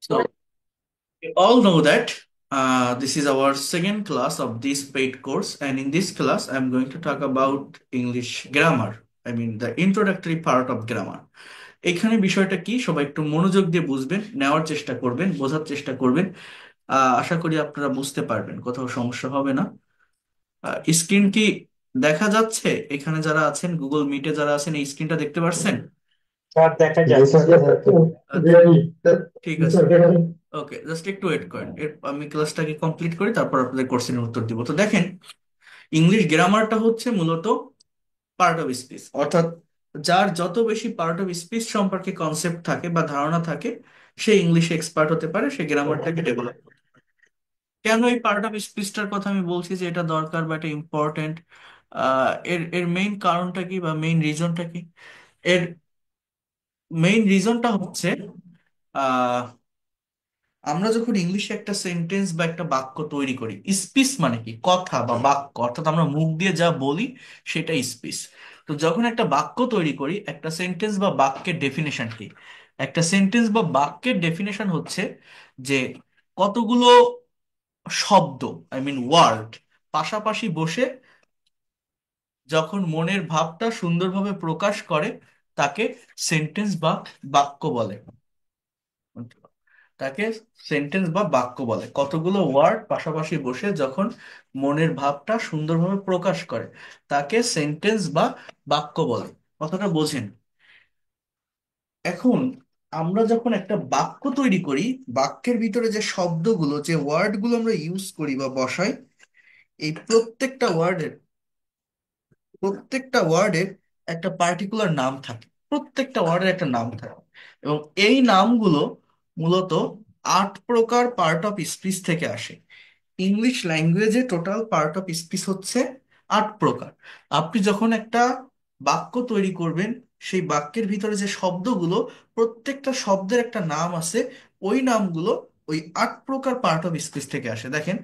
So, we all know that this is our second class of this paid course, and in this class, I'm going to talk about English grammar. I mean, the introductory part of grammar. এখানে বিষয়টা কি সবাই একটু মনোযোগ দিয়ে বুঝবেন, নেওয়ার চেষ্টা করবেন, বোঝার চেষ্টা করবেন। আশা করি আপনারা বুঝতে পারবেন, কোথাও সমস্যা হবে না। স্ক্রিন কি দেখা যাচ্ছে? এখানে যারা আছেন, গুগল মিটে যারা আছেন, এই স্ক্রিনটা দেখতে পাচ্ছেন? স্যার দেখা যাচ্ছে। আচ্ছা, ঠিক আছে। ওকে, জাস্ট একটু ওয়েট করেন, আমি ক্লাসটাকে কমপ্লিট করি, তারপর আপনাদের কোশ্চেনের উত্তর দিব। তো দেখেন, ইংলিশ গ্রামারটা হচ্ছে মূলত পার্ট অফ স্পিচ, অর্থাৎ যার যত বেশি পার্ট অফ স্পিচ সম্পর্কে কনসেপ্ট থাকে বা ধারণা থাকে, সে ইংলিশে এক্সপার্ট হতে পারে, সে গ্রামারটাকে ডেভেলপ। কেন এই পার্ট অফ স্পিচটার কথা আমি বলছি যে এটা দরকার বা এটা ইম্পর্টেন্ট? এর এর মেইন কারণটা কি বা মেইন রিজনটা কি? এর মেইন রিজনটা হচ্ছে, আমরা যখন ইংলিশে একটা সেন্টেন্স বা একটা বাক্য তৈরি করি, স্পিচ মানে কি? কথা বা বাক্য, অর্থাৎ আমরা মুখ দিয়ে যা বলি সেটা স্পিচ। তো যখন একটা বাক্য তৈরি করি, একটা সেন্টেন্স বা বাক্যের ডেফিনেশন কি? একটা সেন্টেন্স বা বাক্যের ডেফিনেশন হচ্ছে যে কতগুলো শব্দ, আই মিন ওয়ার্ড, পাশাপাশি বসে যখন মনের ভাবটা সুন্দরভাবে প্রকাশ করে, তাকে সেন্টেন্স বা বাক্য বলে। তাকে সেন্টেন্স বা বাক্য বলে। কতগুলো ওয়ার্ড পাশাপাশি বসে যখন মনের ভাবটা সুন্দরভাবে প্রকাশ করে, তাকে সেন্টেন্স বা বাক্য বলে। কথাটা বোঝেন? এখন আমরা যখন একটা বাক্য তৈরি করি, বাক্যের ভিতরে যে শব্দগুলো, যে ওয়ার্ডগুলো আমরা ইউজ করি বা বসাই, এই প্রত্যেকটা ওয়ার্ডের একটা পার্টিকুলার নাম থাকে। প্রত্যেকটা ওয়ার্ডের একটা নাম থাকে, এবং এই নামগুলো মূলত 8 প্রকার পার্ট অফ স্পিচ থেকে আসে। ইংলিশ ল্যাঙ্গুয়েজে টোটাল পার্ট অফ স্পিচ হচ্ছে 8 প্রকার। আপনি যখন একটা বাক্য তৈরি করবেন, সেই বাক্যের ভিতরে যে শব্দগুলো, প্রত্যেকটা শব্দের একটা নাম আছে। ওই নামগুলো ওই 8 প্রকার পার্ট অফ স্পিচ থেকে আসে। দেখেন,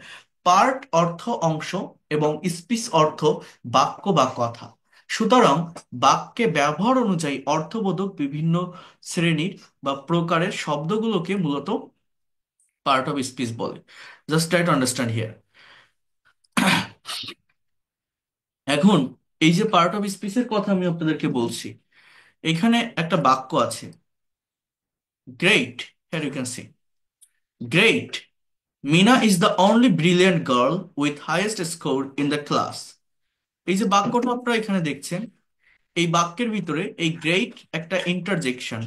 পার্ট অর্থ অংশ, এবং স্পিচ অর্থ বাক্য বা কথা। সুতরাং বাক্যে ব্যবহার অনুযায়ী অর্থবোধক বিভিন্ন শ্রেণীর বা প্রকারের শব্দগুলোকে মূলত পার্ট অফ স্পিচ বলে। Just try to understand here. এখন এই যে পার্ট অফ স্পিচের কথা আমি আপনাদেরকে বলছি, এখানে একটা বাক্য আছে, great. Here you can see, great Meena is the only brilliant girl with highest score in the class. এই যে বাক্যটা আপনারা এখানে দেখছেন, এই বাক্যের ভিতরে এই গ্রেট একটা ইন্টারজেকশন।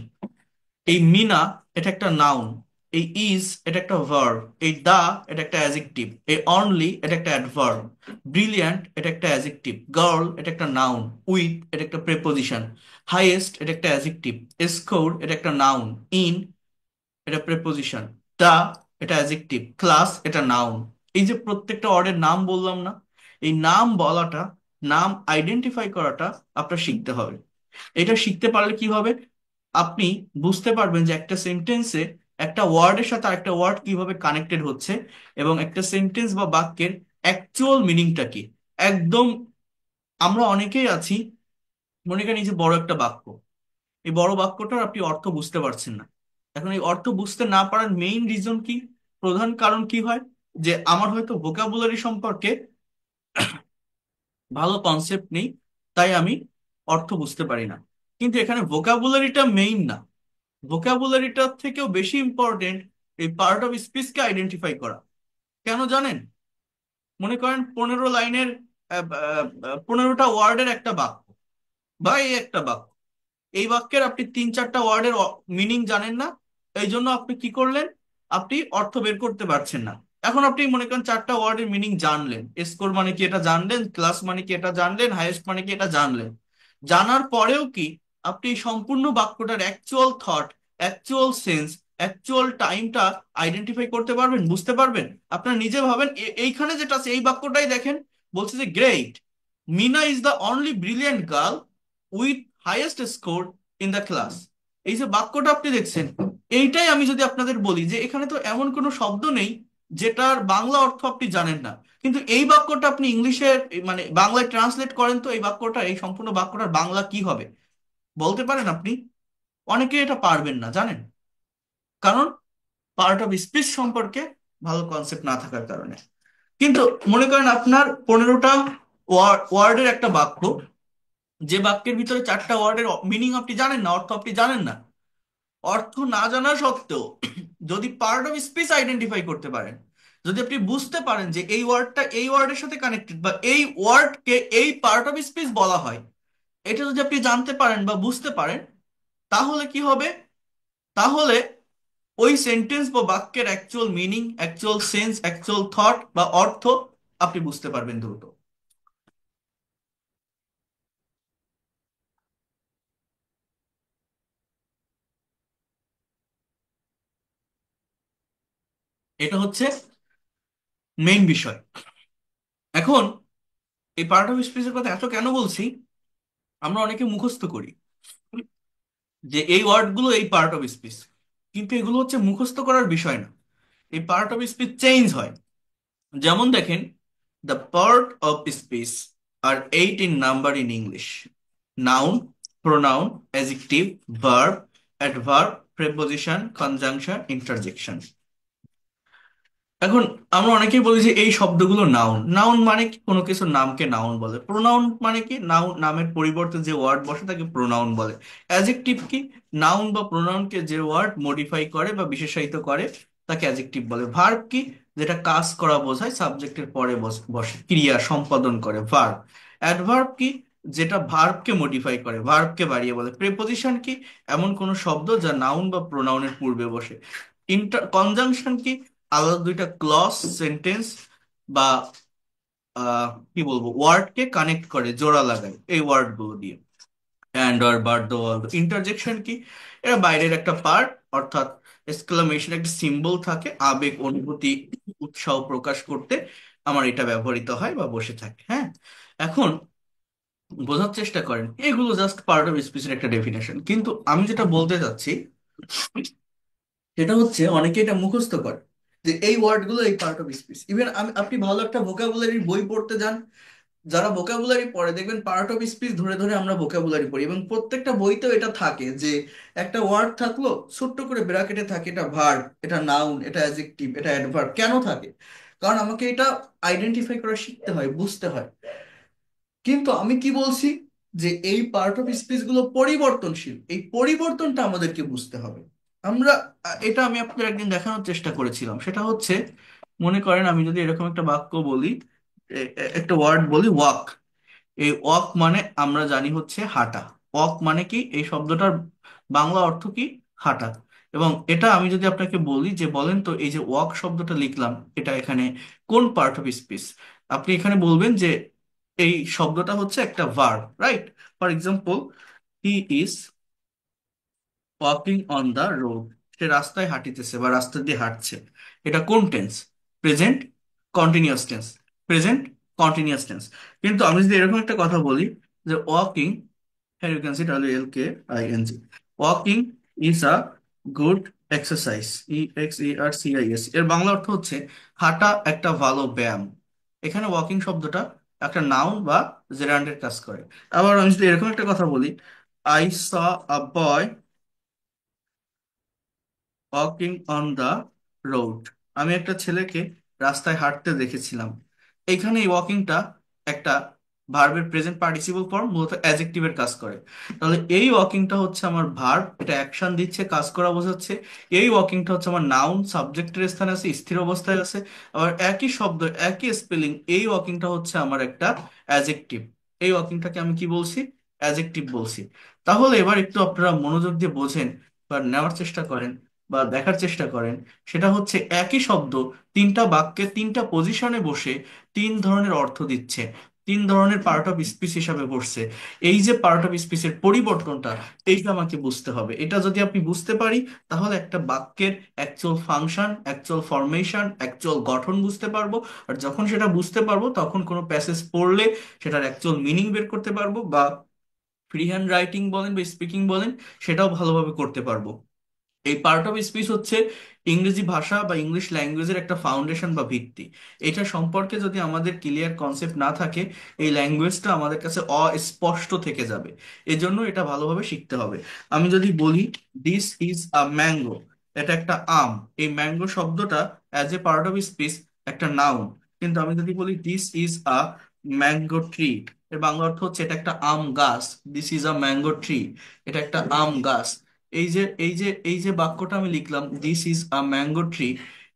এই মিনা, এটা একটা নাউন। এই ইজ, এটা একটা ভার্ব। এই দা, এটা একটা অ্যাজেক্টিভ। এই অনলি, এটা একটা অ্যাডভার্ব। ব্রিলিয়ান্ট, এটা একটা অ্যাজেক্টিভ। গার্ল, এটা একটা নাউন। উইথ, এটা একটা প্রেপোজিশন। হাইয়েস্ট, এটা একটা অ্যাজেক্টিভ। স্কোর, এটা একটা নাউন। ইন, এটা প্রেপোজিশন। দা, এটা অ্যাজেক্টিভ। ক্লাস, এটা নাউন। এই যে প্রত্যেকটা ওয়ার্ডের নাম বললাম না, এই নাম বলাটা, নাম আইডেন্টিফাই করাটা আপনার শিখতে হবে। এটা শিখতে পারলে কি হবে? আপনি বুঝতে পারবেন যে একটা সেন্টেন্সে একটা ওয়ার্ডের সাথে আরেকটা ওয়ার্ড কিভাবে কানেক্টেড হচ্ছে, এবং একটা সেন্টেন্স বা বাক্যের অ্যাকচুয়াল মিনিংটা কি। একদম, আমরা অনেকেই আছি, মনে করেন এই যে বড় একটা বাক্য, এই বড় বাক্যটার আপনি অর্থ বুঝতে পারছেন না। এখন এই অর্থ বুঝতে না পারার মেইন রিজন কি? প্রধান কারণ কি হয়? যে আমার হয়তো ভোকাবুলারি সম্পর্কে ভালো কনসেপ্ট নেই, তাই আমি অর্থ বুঝতে পারি না। কিন্তু এখানে ভোকাবুলারিটা মেইন না, ভোকাবুলারিটার থেকেও বেশি ইম্পর্টেন্ট এই পার্ট অফ স্পিচকে আইডেন্টিফাই করা। কেন জানেন? মনে করেন 15 লাইনের, 15টা ওয়ার্ডের একটা বাক্য, বা এই একটা বাক্য। এই বাক্যের আপনি 3-4টা ওয়ার্ডের মিনিং জানেন না, এই জন্য আপনি কি করলেন? আপনি অর্থ বের করতে পারছেন না। এখন আপনি মনে করেন 4টা ওয়ার্ডের মিনিং জানলেন, স্কোর মানে কি এটা জানলেন, ক্লাস মানে কি এটা জানলেন, হাইয়েস্ট মানে কি এটা জানলেন। জানার পরেও কি আপনি এই সম্পূর্ণ বাক্যটার actual thought, actual sense, actual টাইমটা আইডেন্টিফাই করতে পারবেন, বুঝতে পারবেন? আপনারা নিজে ভাবেন, এইখানে যেটা আছে এই বাক্যটাই দেখেন, বলছে যে great Meena is the only brilliant girl with highest score in the class. এই যে বাক্যটা আপনি দেখছেন, এইটাই আমি যদি আপনাদের বলি যে এখানে তো এমন কোনো শব্দ নেই যেটার বাংলা অর্থ আপনি জানেন না, কিন্তু এই বাক্যটা আপনি ইংলিশে, মানে বাংলায় ট্রান্সলেট করেন তো, এই বাক্যটা, এই সম্পূর্ণ বাক্যটার বাংলা কি হবে বলতে পারেন আপনি? অনেকে এটা পারবেন না, জানেন? কারণ পার্ট অফ স্পিচ সম্পর্কে ভালো কনসেপ্ট না থাকার কারণে। কিন্তু মনে করেন আপনার 15টা ওয়ার্ডের একটা বাক্য, যে বাক্যের ভিতরে 4টা ওয়ার্ডের মিনিং আপনি জানেন না, অর্থ আপনি জানেন না। অর্থ না জানা সত্ত্বেও যদি পার্ট অফ স্পিচ আইডেন্টিফাই করতে পারেন, যদি আপনি বুঝতে পারেন যে এই ওয়ার্ডটা এই ওয়ার্ডের সাথে কানেক্টেড বা এই ওয়ার্ডকে এই পার্ট অফ স্পিচ বলা হয়, এটা যদি আপনি জানতে পারেন বা বুঝতে পারেন, তাহলে কি হবে? তাহলে ওই সেন্টেন্স বা বাক্যের actual meaning, actual sense, actual thought বা অর্থ আপনি বুঝতে পারবেন দ্রুত। এটা হচ্ছে মেইন বিষয়। এখন এই পার্ট অফ স্পিচের কথা এত কেন বলছি? আমরা অনেকে মুখস্থ করি যে এই ওয়ার্ডগুলো এই পার্ট অফ স্পিচ, কিন্তু এগুলো হচ্ছে মুখস্থ করার বিষয় না। এই পার্ট অফ স্পিচ চেঞ্জ হয়। যেমন দেখেন, the part of speech are 8 in number in English: noun, pronoun, adjective, verb, adverb, preposition, conjunction, interjection. এখন আমরা অনেকেই বলি যে এই শব্দগুলো নাউন। নাউন মানে কি? কোনো কিছুর নামকে নাউন বলে। প্রোনাউন মানে কি? নাউন, নামের পরিবর্তে যে ওয়ার্ড বসে তাকে প্রোনাউন বলে। অ্যাজেক্টিভ কি? নাউন বা প্রোনাউনকে যে ওয়ার্ড মডিফাই করে বা বিশেষায়িত করে তাকে অ্যাজেক্টিভ বলে। ভার্ব কি? যেটা কাজ করা বোঝায়, সাবজেক্টের পরে বসে, ক্রিয়া সম্পাদন করে, ভার্ব। অ্যাডভার্ব কি? যেটা ভার্বকে মডিফাই করে, ভার্বকে বাড়িয়ে বলে। প্রেপোজিশন কি? এমন কোন শব্দ যা নাউন বা প্রোনাউনের পূর্বে বসে। কনজাংশন কি? আলাদা দুইটা ক্লজ, সেন্টেন্স বা কি বলবো, ওয়ার্ডকে কানেক্ট করে, জোড়া লাগায় এই ওয়ার্ড গুলো দিয়ে। অ্যান্ড আর বাট দ্য ওয়ার্ড। ইন্টারজেকশন কি? এরা বাইরের একটা পার্ট, অর্থাৎ এক্সক্লামেশন, একটা সিম্বল থাকে, আবেগ, অনুভূতি, উৎসাহ প্রকাশ করতে আমার এটা ব্যবহৃত হয় বা বসে থাকে। হ্যাঁ, এখন বোঝার চেষ্টা করেন, এগুলো জাস্ট পার্ট অফ স্পিচের একটা ডেফিনেশন, কিন্তু আমি যেটা বলতে চাচ্ছি সেটা হচ্ছে অনেকে এটা মুখস্থ করে যে এই ওয়ার্ডগুলো এই পার্ট অফ স্পিচ। ইভেন আপনি ভালো একটা ভোকাবুলারির বই পড়তে যান, যারা ভোকাবুলারি পড়ে দেখবেন পার্ট অফ স্পিচ ধরে ধরে আমরা ভোকাবুলারি পড়ি, এবং প্রত্যেকটা বইতেও এটা থাকে যে একটা ওয়ার্ড থাকলো, ছোট্ট করে ব্র্যাকেটে থাকে এটা ভার্ব, এটা নাউন, এটা অ্যাডজেক্টিভ, এটা অ্যাডভার্ব। কেন থাকে? কারণ আমাকে এটা আইডেন্টিফাই করা শিখতে হয়, বুঝতে হয়। কিন্তু আমি কি বলছি, যে এই পার্ট অফ স্পিচ গুলো পরিবর্তনশীল, এই পরিবর্তনটা আমাদেরকে বুঝতে হবে। আমরা এটা আমি আপনাদের একদিন দেখানোর চেষ্টা করেছিলাম। সেটা হচ্ছে, মনে করেন আমি যদি এরকম একটা বাক্য বলি, একটা ওয়ার্ড বলি, ওয়াক। এই ওয়াক মানে আমরা জানি হচ্ছে হাঁটা। ওয়াক মানে কি? এই শব্দটার বাংলা অর্থ কি? হাঁটা। এবং এটা আমি যদি আপনাকে বলি যে বলেন তো এই যে ওয়াক শব্দটা লিখলাম, এটা এখানে কোন পার্ট অফ স্পিচ? আপনি এখানে বলবেন যে এই শব্দটা হচ্ছে একটা verb, right? For example, he is walking on the road. সে রাস্তায় হাঁটিতেছে বা রাস্তা দিয়ে হাঁটছে। এটা কোন tense? Present continuous tense. Present continuous tense. কিন্তু আমি যদি এরকম একটা কথা বলি যে ওয়াকিং, হ্যাঁ you can see WLKING, walking is a good exercise. EXERCIS, এর বাংলা অর্থ হচ্ছে হাঁটা একটা ভালো ব্যায়াম। এখানে ওয়াকিং শব্দটা একটা নাউন বা জেরান্ডের কাজ করে। আবার আমি যদি এরকম একটা কথা বলি, I saw a boy walking on the road. আমি একটা ছেলেকে রাস্তায় হাঁটতে দেখেছিলাম। এখানে এই ওয়াকিংটা একটা ভার্বের প্রেজেন্ট পার্টিসিপল ফর্ম, মূলত অ্যাডজেক্টিভের কাজ করে। তাহলে এই ওয়াকিংটা হচ্ছে আমার ভার্ব, এটা অ্যাকশন দিচ্ছে, কাজ করা বোঝাচ্ছে। এই ওয়াকিংটা হচ্ছে আমার নাউন, সাবজেক্টের স্থানে আছে, স্থির অবস্থায় আছে। আবার একই শব্দ, একই স্পেলিং, এই ওয়াকিংটা হচ্ছে আমার একটা অ্যাডজেক্টিভ। এই ওয়াকিংটাকে আমি কি বলছি? অ্যাডজেক্টিভ বলছি। তাহলে এবার একটু আপনারা মনোযোগ দিয়ে বোঝেন বা নেওয়ার চেষ্টা করেন বা দেখার চেষ্টা করেন। সেটা হচ্ছে একই শব্দ তিনটা বাক্যে তিনটা পজিশনে বসে তিন ধরনের অর্থ দিচ্ছে, তিন ধরনের পার্ট অফ স্পিচ হিসাবে বসছে। এই যে পার্ট অফ স্পিচের পরিবর্তনটা, এইটা আমাকে বুঝতে হবে। এটা যদি আপনি বুঝতে পারি, তাহলে একটা বাক্যের actual function, actual formation, actual গঠন বুঝতে পারবো। আর যখন সেটা বুঝতে পারবো, তখন কোনো প্যাসেজ পড়লে সেটার অ্যাকচুয়াল মিনিং বের করতে পারবো, বা ফ্রি হ্যান্ড রাইটিং বলেন বা স্পিকিং বলেন, সেটাও ভালোভাবে করতে পারবো। এই পার্ট অফ স্পিচ হচ্ছে ইংরেজি ভাষা বা ইংলিশ ল্যাঙ্গুয়েজের একটা ফাউন্ডেশন বা ভিত্তি। এটা সম্পর্কে যদি আমাদের ক্লিয়ার কনসেপ্ট না থাকে, এই ল্যাঙ্গুয়েজটা আমাদের কাছে অস্পষ্ট থেকে যাবে। এজন্য এটা ভালোভাবে শিখতে হবে। আমি যদি বলি দিস ইজ আ ম্যাঙ্গো, এটা একটা আম। এই ম্যাঙ্গো শব্দটা as a part of speech একটা নাউন। কিন্তু আমি যদি বলি this is a mango tree, এর বাংলা অর্থ হচ্ছে এটা একটা আম গাছ। This is a mango tree, এটা একটা আম গাছ। এই যে বাক্যটা আমি লিখলাম, this is a mango tree,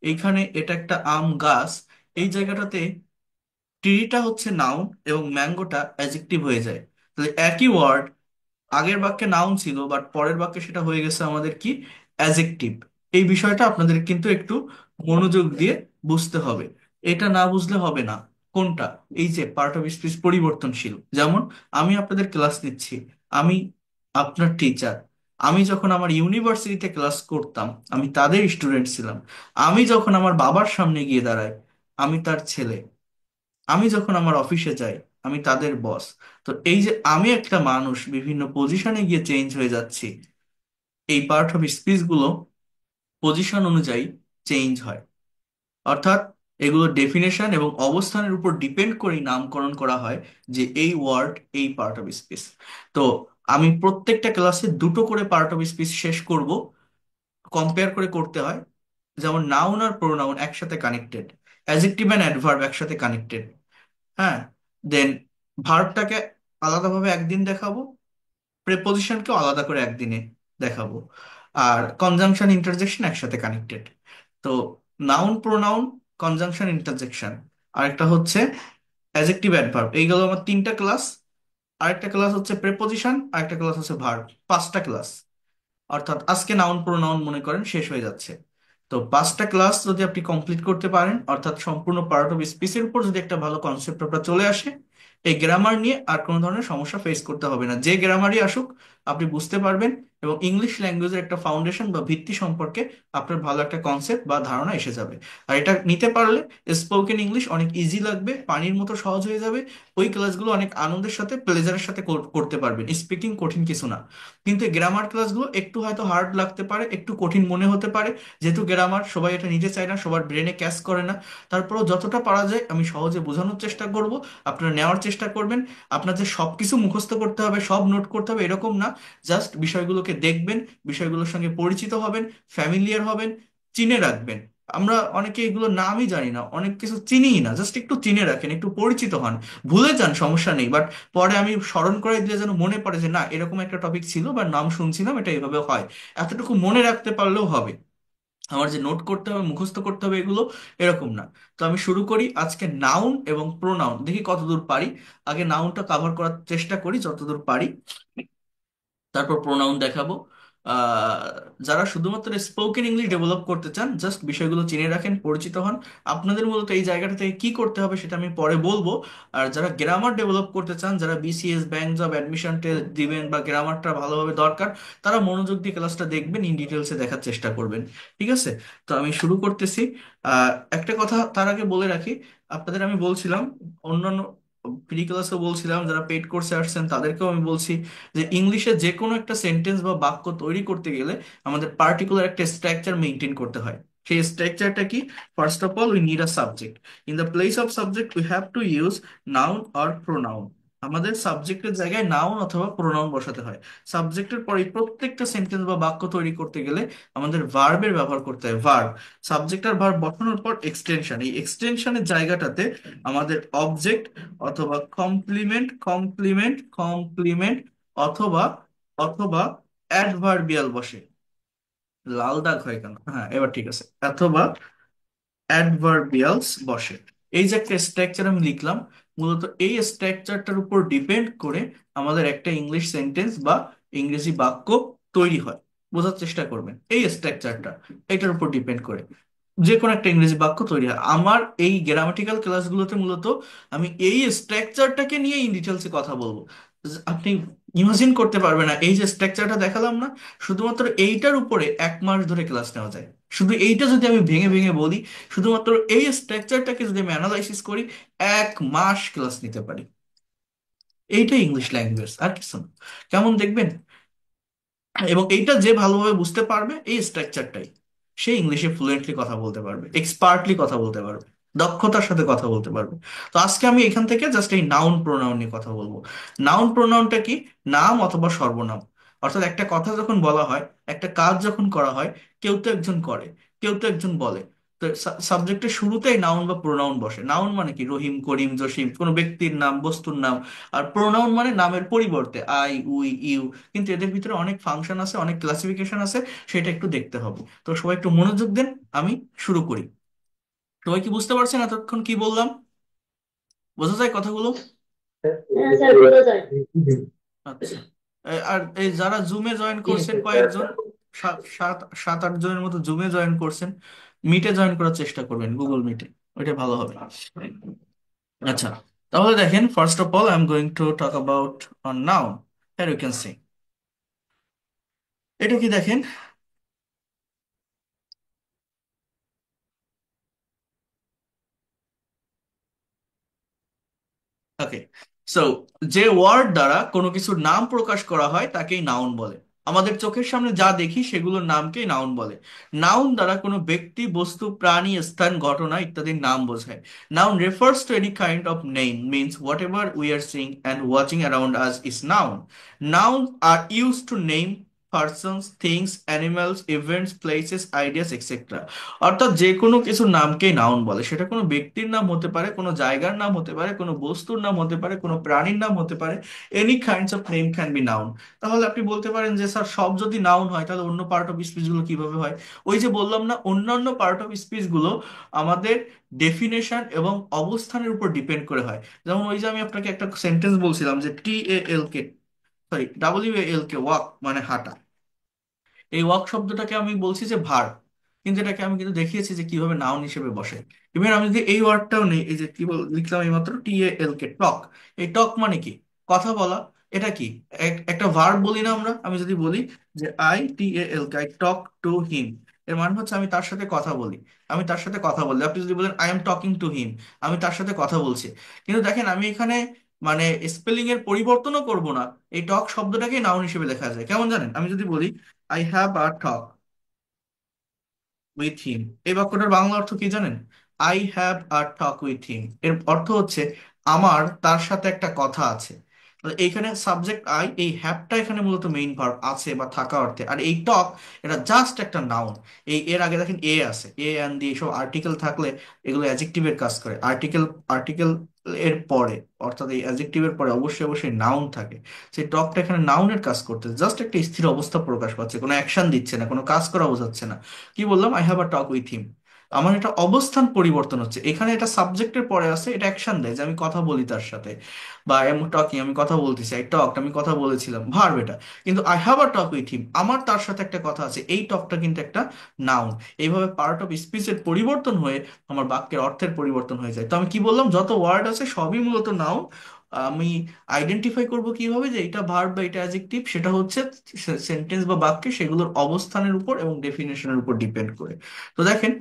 এইখানে এটা একটা আম গাছ, এই জায়গাটাতে ট্রিটা হচ্ছে নাউন এবং ম্যাঙ্গোটা অ্যাডজেক্টিভ হয়ে যায়। তাহলে একই ওয়ার্ড, আগের বাক্যে নাউন ছিল বাট পরের বাক্যে সেটা হয়ে গেছে আমাদের কি, অ্যাজেক্টিভ। এই বিষয়টা আপনাদের কিন্তু একটু মনোযোগ দিয়ে বুঝতে হবে, এটা না বুঝলে হবে না। কোনটা? এই যে পার্ট অফ স্পিচ পরিবর্তনশীল। যেমন আমি আপনাদের ক্লাস নিচ্ছি, আমি আপনার টিচার। আমি যখন আমার ইউনিভার্সিটিতে ক্লাস করতাম আমি তাদের স্টুডেন্ট ছিলাম। আমি যখন আমার বাবার সামনে গিয়ে দাঁড়াই আমি তার ছেলে। আমি যখন আমার অফিসে যাই আমি তাদের বস। তো এই যে আমি একটা মানুষ বিভিন্ন পজিশনে গিয়ে চেঞ্জ হয়ে যাচ্ছি, এই পার্ট অফ স্পিচ গুলো পজিশন অনুযায়ী চেঞ্জ হয়। অর্থাৎ এগুলো ডেফিনেশন এবং অবস্থানের উপর ডিপেন্ড করেই নামকরণ করা হয় যে এই ওয়ার্ড এই পার্ট অফ স্পিচ। তো আমি প্রত্যেকটা ক্লাসে দুটো করে পার্ট অফ স্পিচ শেষ করব, কম্পেয়ার করে করতে হয়। যেমন নাউন আর প্রোনাউন একসাথে কানেক্টেড, অ্যাডজেক্টিভ অ্যান্ড অ্যাডভার্ব একসাথে কানেক্টেড। হ্যাঁ, দেন ভার্বটাকে আলাদাভাবে একদিন দেখাবো, প্রেপোজিশনকেও আলাদা করে একদিনে দেখাবো, আর কনজাংশন ইন্টারজেকশন একসাথে কানেক্টেড। তো নাউন প্রোনাউন কনজাংশন ইন্টারজেকশন, আরেকটা হচ্ছে অ্যাডজেক্টিভ অ্যাডভার্ব, এই গেল আমার তিনটা ক্লাস। আরেকটা ক্লাস হচ্ছে প্রেপোজিশন, আরেকটা ক্লাস হচ্ছে ভার্ব, পাঁচটা ক্লাস। অর্থাৎ আজকে নাউন প্রোনাউন মনে করেন শেষ হয়ে যাচ্ছে। তো পাঁচটা ক্লাস যদি আপনি কমপ্লিট করতে পারেন, অর্থাৎ সম্পূর্ণ পার্ট অফ স্পিচের উপর যদি একটা ভালো কনসেপ্ট আপনার চলে আসে, এই গ্রামার নিয়ে আর কোনো ধরনের সমস্যা ফেস করতে হবে না। যে গ্রামারই আসুক আপনি বুঝতে পারবেন, এবং ইংলিশ ল্যাঙ্গুয়েজের একটা ফাউন্ডেশন বা ভিত্তি সম্পর্কে আপনার ভালো একটা কনসেপ্ট বা ধারণা এসে যাবে। আর এটা নিতে পারলে স্পোকেন ইংলিশ অনেক ইজি লাগবে, পানির মতো সহজ হয়ে যাবে। ওই ক্লাসগুলো অনেক আনন্দের সাথে প্লেজারের সাথে করতে পারবেন। স্পিকিং কঠিন কিছু না, কিন্তু গ্রামার ক্লাসগুলো একটু হয়তো হার্ড লাগতে পারে, একটু কঠিন মনে হতে পারে, যেহেতু গ্রামার সবাই এটা নিতে চায় না, সবার ব্রেনে ক্যাচ করে না। তারপরেও যতটা পারা যায় আমি সহজে বোঝানোর চেষ্টা করব, আপনারা নেওয়ার চেষ্টা করবেন। আপনার যে সব কিছু মুখস্থ করতে হবে, সব নোট করতে হবে এরকম না, জাস্ট বিষয়গুলোকে দেখবেন, বিষয়গুলোর সঙ্গে পরিচিত হবেন, ফ্যামিলিয়ার হবেন, চিনে রাখবেন। আমরা অনেকে এগুলো নামই জানি না, অনেক কিছু চিনিই না, জাস্ট একটু চিনে রাখেন, একটু পরিচিত হন। ভুলে যান সমস্যা নেই, বাট পরে আমি স্মরণ করে দিলে যেন মনে পড়ে যে না এরকম একটা টপিক ছিল বা নাম শুনছিলাম, এটা এভাবে হয়। এতটুকু মনে রাখতে পারলেও হবে। আমার যে নোট করতে হবে মুখস্থ করতে হবে এগুলো এরকম না। তো আমি শুরু করি আজকে নাউন এবং প্রোনাউন, দেখি কতদূর পারি। আগে নাউনটা কভার করার চেষ্টা করি যতদূর পারি, তারপর প্রোনাউন দেখাবো। আহ, যারা শুধুমাত্র স্পোকেন ইংলিশ ডেভেলপ করতে চান, জাস্ট বিষয়গুলো চিনে রাখেন, পরিচিত হন। আপনাদের মূলত এই জায়গাটা থেকে কি করতে হবে সেটা আমি পরে বলবো। আর যারা গ্রামার ডেভেলপ করতে চান, যারা বিসিএস ব্যাংক জব অ্যাডমিশন দিবেন বা গ্রামারটা ভালোভাবে দরকার, তারা মনোযোগ দিয়ে ক্লাসটা দেখবেন, ইন ডিটেলসে দেখার চেষ্টা করবেন। ঠিক আছে? তো আমি শুরু করতেছি। একটা কথা তার আগে বলে রাখি, আপনাদের আমি বলছিলাম অন্যান্য ফ্রি ক্লাসে বলছিলাম, যারা পেইড কোর্সে আসছেন তাদেরকেও আমি বলছি যে ইংলিশে যে কোনো একটা সেন্টেন্স বা বাক্য তৈরি করতে গেলে আমাদের পার্টিকুলার একটা স্ট্রাকচার মেনটেন করতে হয়। সেই স্ট্রাকচারটা কি? First of all we need a subject. In the place of subject we have to use noun or pronoun. আমাদের সাবজেক্টের জায়গায় নাউন অথবা প্রোনাউন বসাতে হয়। সাবজেক্টের পরে প্রত্যেকটা সেন্টেন্স বা বাক্য তৈরি করতে গেলে আমাদের ভার্বের ব্যবহার করতে হয়, ভার্ব। সাবজেক্ট আর ভার্ব বসানোর পর এক্সটেনশন, এই এক্সটেনশনের জায়গাটাতে আমাদের অবজেক্ট অথবা কমপ্লিমেন্ট কমপ্লিমেন্ট কমপ্লিমেন্ট অথবা অথবা অ্যাডভার্বিয়াল বসে। লাল দাগ হয় কেন? হ্যাঁ, এবার ঠিক আছে। অথবা অ্যাডভার্বিয়ালস বসে। এই যে একটা স্ট্রাকচার আমি লিখলাম, মূলত এই স্ট্রাকচারটার উপর ডিপেন্ড করে আমাদের একটা ইংলিশ সেন্টেন্স বা ইংরেজি বাক্য তৈরি হয়। বোঝার চেষ্টা করবেন এই স্ট্রাকচারটা, এটার উপর ডিপেন্ড করে যে কোনো একটা ইংরেজি বাক্য তৈরি হয়। আমার এই গ্রামাটিক্যাল ক্লাসগুলোতে মূলত আমি এই স্ট্রাকচারটাকে নিয়ে ইন ডিটেলসে কথা বলবো। আপনি ইমাজিন করতে পারবেন না, এই যে স্ট্রাকচারটা দেখালাম না, শুধুমাত্র এইটার উপরে 1 মাস ধরে ক্লাস নেওয়া যায়। শুধু এইটা যদি আমি ভেঙে ভেঙে বলি, শুধুমাত্র এই স্ট্রাকচারটাকে যদি আমি অ্যানালাইসিস করি, 1 মাস ক্লাস নিতে পারি। এইটাই ইংলিশ ল্যাঙ্গুয়েজ, আর কিছু না। কেমন দেখবেন? এবং এইটা যে ভালোভাবে বুঝতে পারবে এই স্ট্রাকচারটাই, সে ইংলিশে ফ্লুয়েন্টলি কথা বলতে পারবে, এক্সপার্টলি কথা বলতে পারবে, দক্ষতার সাথে কথা বলতে পারবে। তো আজকে আমি এখান থেকে জাস্ট এই নাউন প্রোনাউন নিয়ে কথা বলবো। নাউন প্রোনাউনটা কি? নাম অথবা সর্বনাম। অর্থাৎ একটা কথা যখন বলা হয়, একটা কাজ যখন করা হয়, কেউ তো একজন করে, কেউ তো একজন বলে। তো সাবজেক্টের শুরুতেই নাউন বা প্রোনাউন বসে। নাউন মানে কি? রহিম, করিম, জসিম, কোনো ব্যক্তির নাম, বস্তুর নাম। আর প্রোনাউন মানে নামের পরিবর্তে আই, উই, ইউ। কিন্তু এদের ভিতরে অনেক ফাংশন আছে, অনেক ক্লাসিফিকেশন আছে, সেটা একটু দেখতে হবে। তো সবাই একটু মনোযোগ দেন, আমি শুরু করি। সবাই কি বুঝতে পারছেন এতক্ষণ কি বললাম? বোঝা যায় কথাগুলো? হ্যাঁ স্যার, বোঝা যায়। আচ্ছা। আর এই যারা জুমে জয়েন করছেন কয়েকজন, সাত সাত সাত আট জনের মতো জুমে জয়েন করছেন, মিটে জয়েন করার চেষ্টা করবেন, গুগল মিটে। ওইটা ভালো হবে। আচ্ছা, তাহলে দেখেন, first of all I am going to talk about noun. Here you can see, এটা কি দেখেন? ওকে, সো যে ওয়ার্ড দ্বারা কোনো কিছুর নাম প্রকাশ করা হয় তাকেই নাউন বলে। আমাদের চোখের সামনে যা দেখি সেগুলোর নামকেই নাউন বলে। নাউন দ্বারা কোনো ব্যক্তি, বস্তু, প্রাণী, স্থান, ঘটনা ইত্যাদির নাম বোঝায়। Noun refers to any kind of name, means whatever we are seeing and watching around us is noun. Noun are use to name persons, things, animals, events, places, ideas et cetera. অর্থাৎ যে কোনো কিছুর নামকেই noun বলে। সেটা কোনো ব্যক্তির নাম হতে পারে, কোনো জায়গার নাম হতে পারে, কোনো বস্তুর নাম হতে পারে, কোনো প্রাণীর নাম হতে পারে। Any kinds of name can be noun. তাহলে আপনি বলতে পারেন যে স্যার, সব যদি নাউন হয় তাহলে অন্য পার্ট অফ স্পিচ গুলো কিভাবে হয়? ওই যে বললাম না, অন্যান্য পার্ট অফ স্পিচ গুলো আমাদের ডেফিনেশন এবং অবস্থানের উপর ডিপেন্ড করে হয়। যেমন ওই যে আমি আপনাকে একটা সেন্টেন্স বলছিলাম যে TALK, সরি, WALK, ওয়াক মানে হাঁটা। এই ওয়াক শব্দটাকে আমি বলছি যে ভার, কিন্তু এটাকে আমি কিন্তু দেখিয়েছি যে কিভাবে নাউন হিসেবে বসে। ইভেন আমি যদি এই ওয়ার্ডটাও নেই, এই যে কি লিখলাম এইমাত্র, TALK, টক। এই টক মানে কি? কথা বলা। এটা কি? একটা ভার্ব বলি না আমরা? আমি যদি বলি যে ITALK, I talk to him, এর মানে হচ্ছে আমি তার সাথে কথা বলি। আমি তার সাথে কথা বলি। আপনি যদি বলেন I am talking to him, আমি তার সাথে কথা বলছি। কিন্তু দেখেন, আমি এখানে মানে স্পেলিং এর পরিবর্তনও করব না। এই টক শব্দটাকে নাউন হিসেবে লেখা যায়। কেমন জানেন? আমি যদি বলি I have a talk with him, এই বাক্যটার বাংলা অর্থ কি জানেন? I have a talk with him, এর অর্থ হচ্ছে আমার তার সাথে একটা কথা আছে। তাহলে এইখানে সাবজেক্ট আই, এই হ্যাভটা এখানে মূলত মেইন ভার্ব, আছে বা থাকা অর্থে। আর এই টক, এটা জাস্ট একটা নাউন। এর আগে দেখেন এ আছে, এ অ্যান দিয়ে এসব আর্টিকেল থাকলে এগুলো অ্যাডজেক্টিভের কাজ করে। আর্টিকেল, আর্টিকেল এর পরে, অর্থাৎ এই অ্যাডজেক্টিভের পরে অবশ্যই অবশ্যই নাউন থাকে। সেই টকটা এখানে নাউনের কাজ করতে, জাস্ট একটা স্থির অবস্থা প্রকাশ পাচ্ছে, কোনো অ্যাকশন দিচ্ছে না, কোনো কাজ করা বোঝাচ্ছে না। কি বললাম? I have a talk with him. আমার এটা অবস্থান পরিবর্তন হচ্ছে, এখানে এটা সাবজেক্টের পরে আছে, এটা অ্যাকশন দেয় যে আমি কথা বলি তার সাথে। বা আই এম টকিং, আমি কথা বলতেছি, আই টক, আমি কথা বলেছিলাম, ভার্ব এটা। কিন্তু I have a talk with him, আমার তার সাথে একটা কথা আছে, এই টকটা কিন্তু একটা নাউন। এইভাবে পার্ট অফ স্পিচের পরিবর্তন হয়ে আমার বাক্যের অর্থের পরিবর্তন হয়ে যায়। তো আমি কি বললাম, যত ওয়ার্ড আছে সবই মূলত নাউন। আমি আইডেন্টিফাই করব কিভাবে যে এটা ভার্ব বা এটা অ্যাডজেক্টিভ? সেটা হচ্ছে সেন্টেন্স বা বাক্যে সেগুলোর অবস্থানের উপর এবং ডেফিনেশনের উপর ডিপেন্ড করে। তো দেখেন,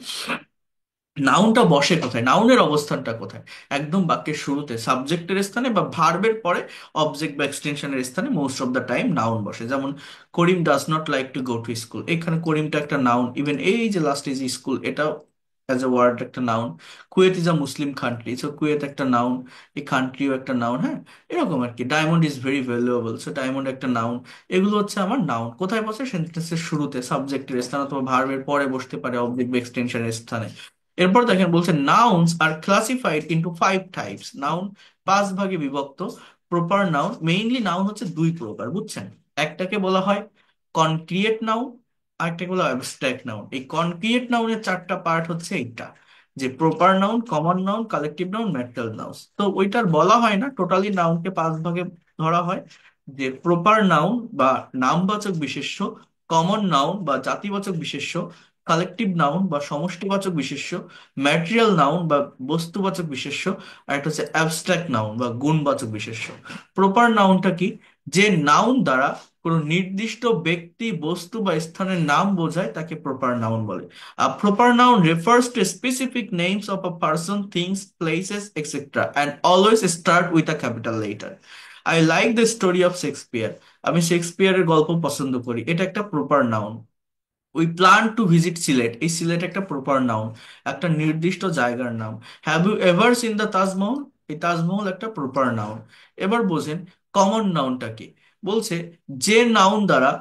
নাউনটা বসে কোথায়, নাউনের অবস্থানটা কোথায়? একদম বাক্যের শুরুতে সাবজেক্টের স্থানে বা ভার্বের পরে অবজেক্ট বা এক্সটেনশনের স্থানে most of the time noun বসে। যেমন Karim does not like to go to school, এখানে করিমটা একটা নাউন। ইভেন এই যে লাস্ট ইজ স্কুল, এটাও অ্যাজ এ ওয়ার্ড একটা noun. Kuwait is a Muslim country, so Kuwait একটা নাউন, এই কান্ট্রিও একটা নাউন। হ্যাঁ, এরকম আর কি। Diamond is very valuable, so diamond একটা নাউন। এগুলো হচ্ছে আমার নাউন। কোথায় বসে? সেন্টেন্সের শুরুতে সাবজেক্টের স্থানে, অথবা ভার্বের পরে বসতে পারে অবজেক্ট বা এক্সটেনশনের স্থানে। এরপর দেখেন বলছে nouns are classified into 5 types. Noun 5 ভাগে বিভক্ত। প্রপার নাউন, মেইনলি নাউন হচ্ছে 2 প্রকার, বুঝছেন? একটাকে বলা হয় কনক্রিয়েট নাউন, আর একটাকে বলা হয় অ্যাবস্ট্রাক্ট নাউন। এই কনক্রিয়েট নাউনের 4টা পার্ট হচ্ছে এইটা, যে proper noun, common noun, collective noun, material noun. তো ওইটার বলা হয় না, টোটালি নাউনকে 5 ভাগে ধরা হয়। যে প্রপার নাউন বা নামবাচক বিশেষ্য, কমন নাউন বা জাতিবাচক বিশেষ্য, কালেকটিভ নাউন বা সমষ্টিবাচক বিশেষ্য, ম্যাটেরিয়াল নাউন বা বস্তুবাচক বিশেষ্য, আর একটা হচ্ছে অ্যাবস্ট্রাক্ট নাউন বা গুণবাচক বিশেষ্য। প্রপার নাউনটা কি? যে নাউন দ্বারা কোনো নির্দিষ্ট ব্যক্তি, বস্তু বা স্থানের নাম বোঝায় তাকে প্রপার নাউন বলে। A proper noun refers to specific names of a person, things, places, etc. and always start with a capital letter. I like the story of Shakespeare. আমি শেক্সপিয়ারের গল্প পছন্দ করি, এটা একটা proper noun. We plan to visit Sylhet, এই সিলেট একটা proper noun, একটা নির্দিষ্ট জায়গার নাম। Have you ever seen the Taj Mahal, এই তাজমহল একটা প্রপার নাউন। এবার বোঝেন কমন নাউনটা কি। বলছে যে নাউন দ্বারা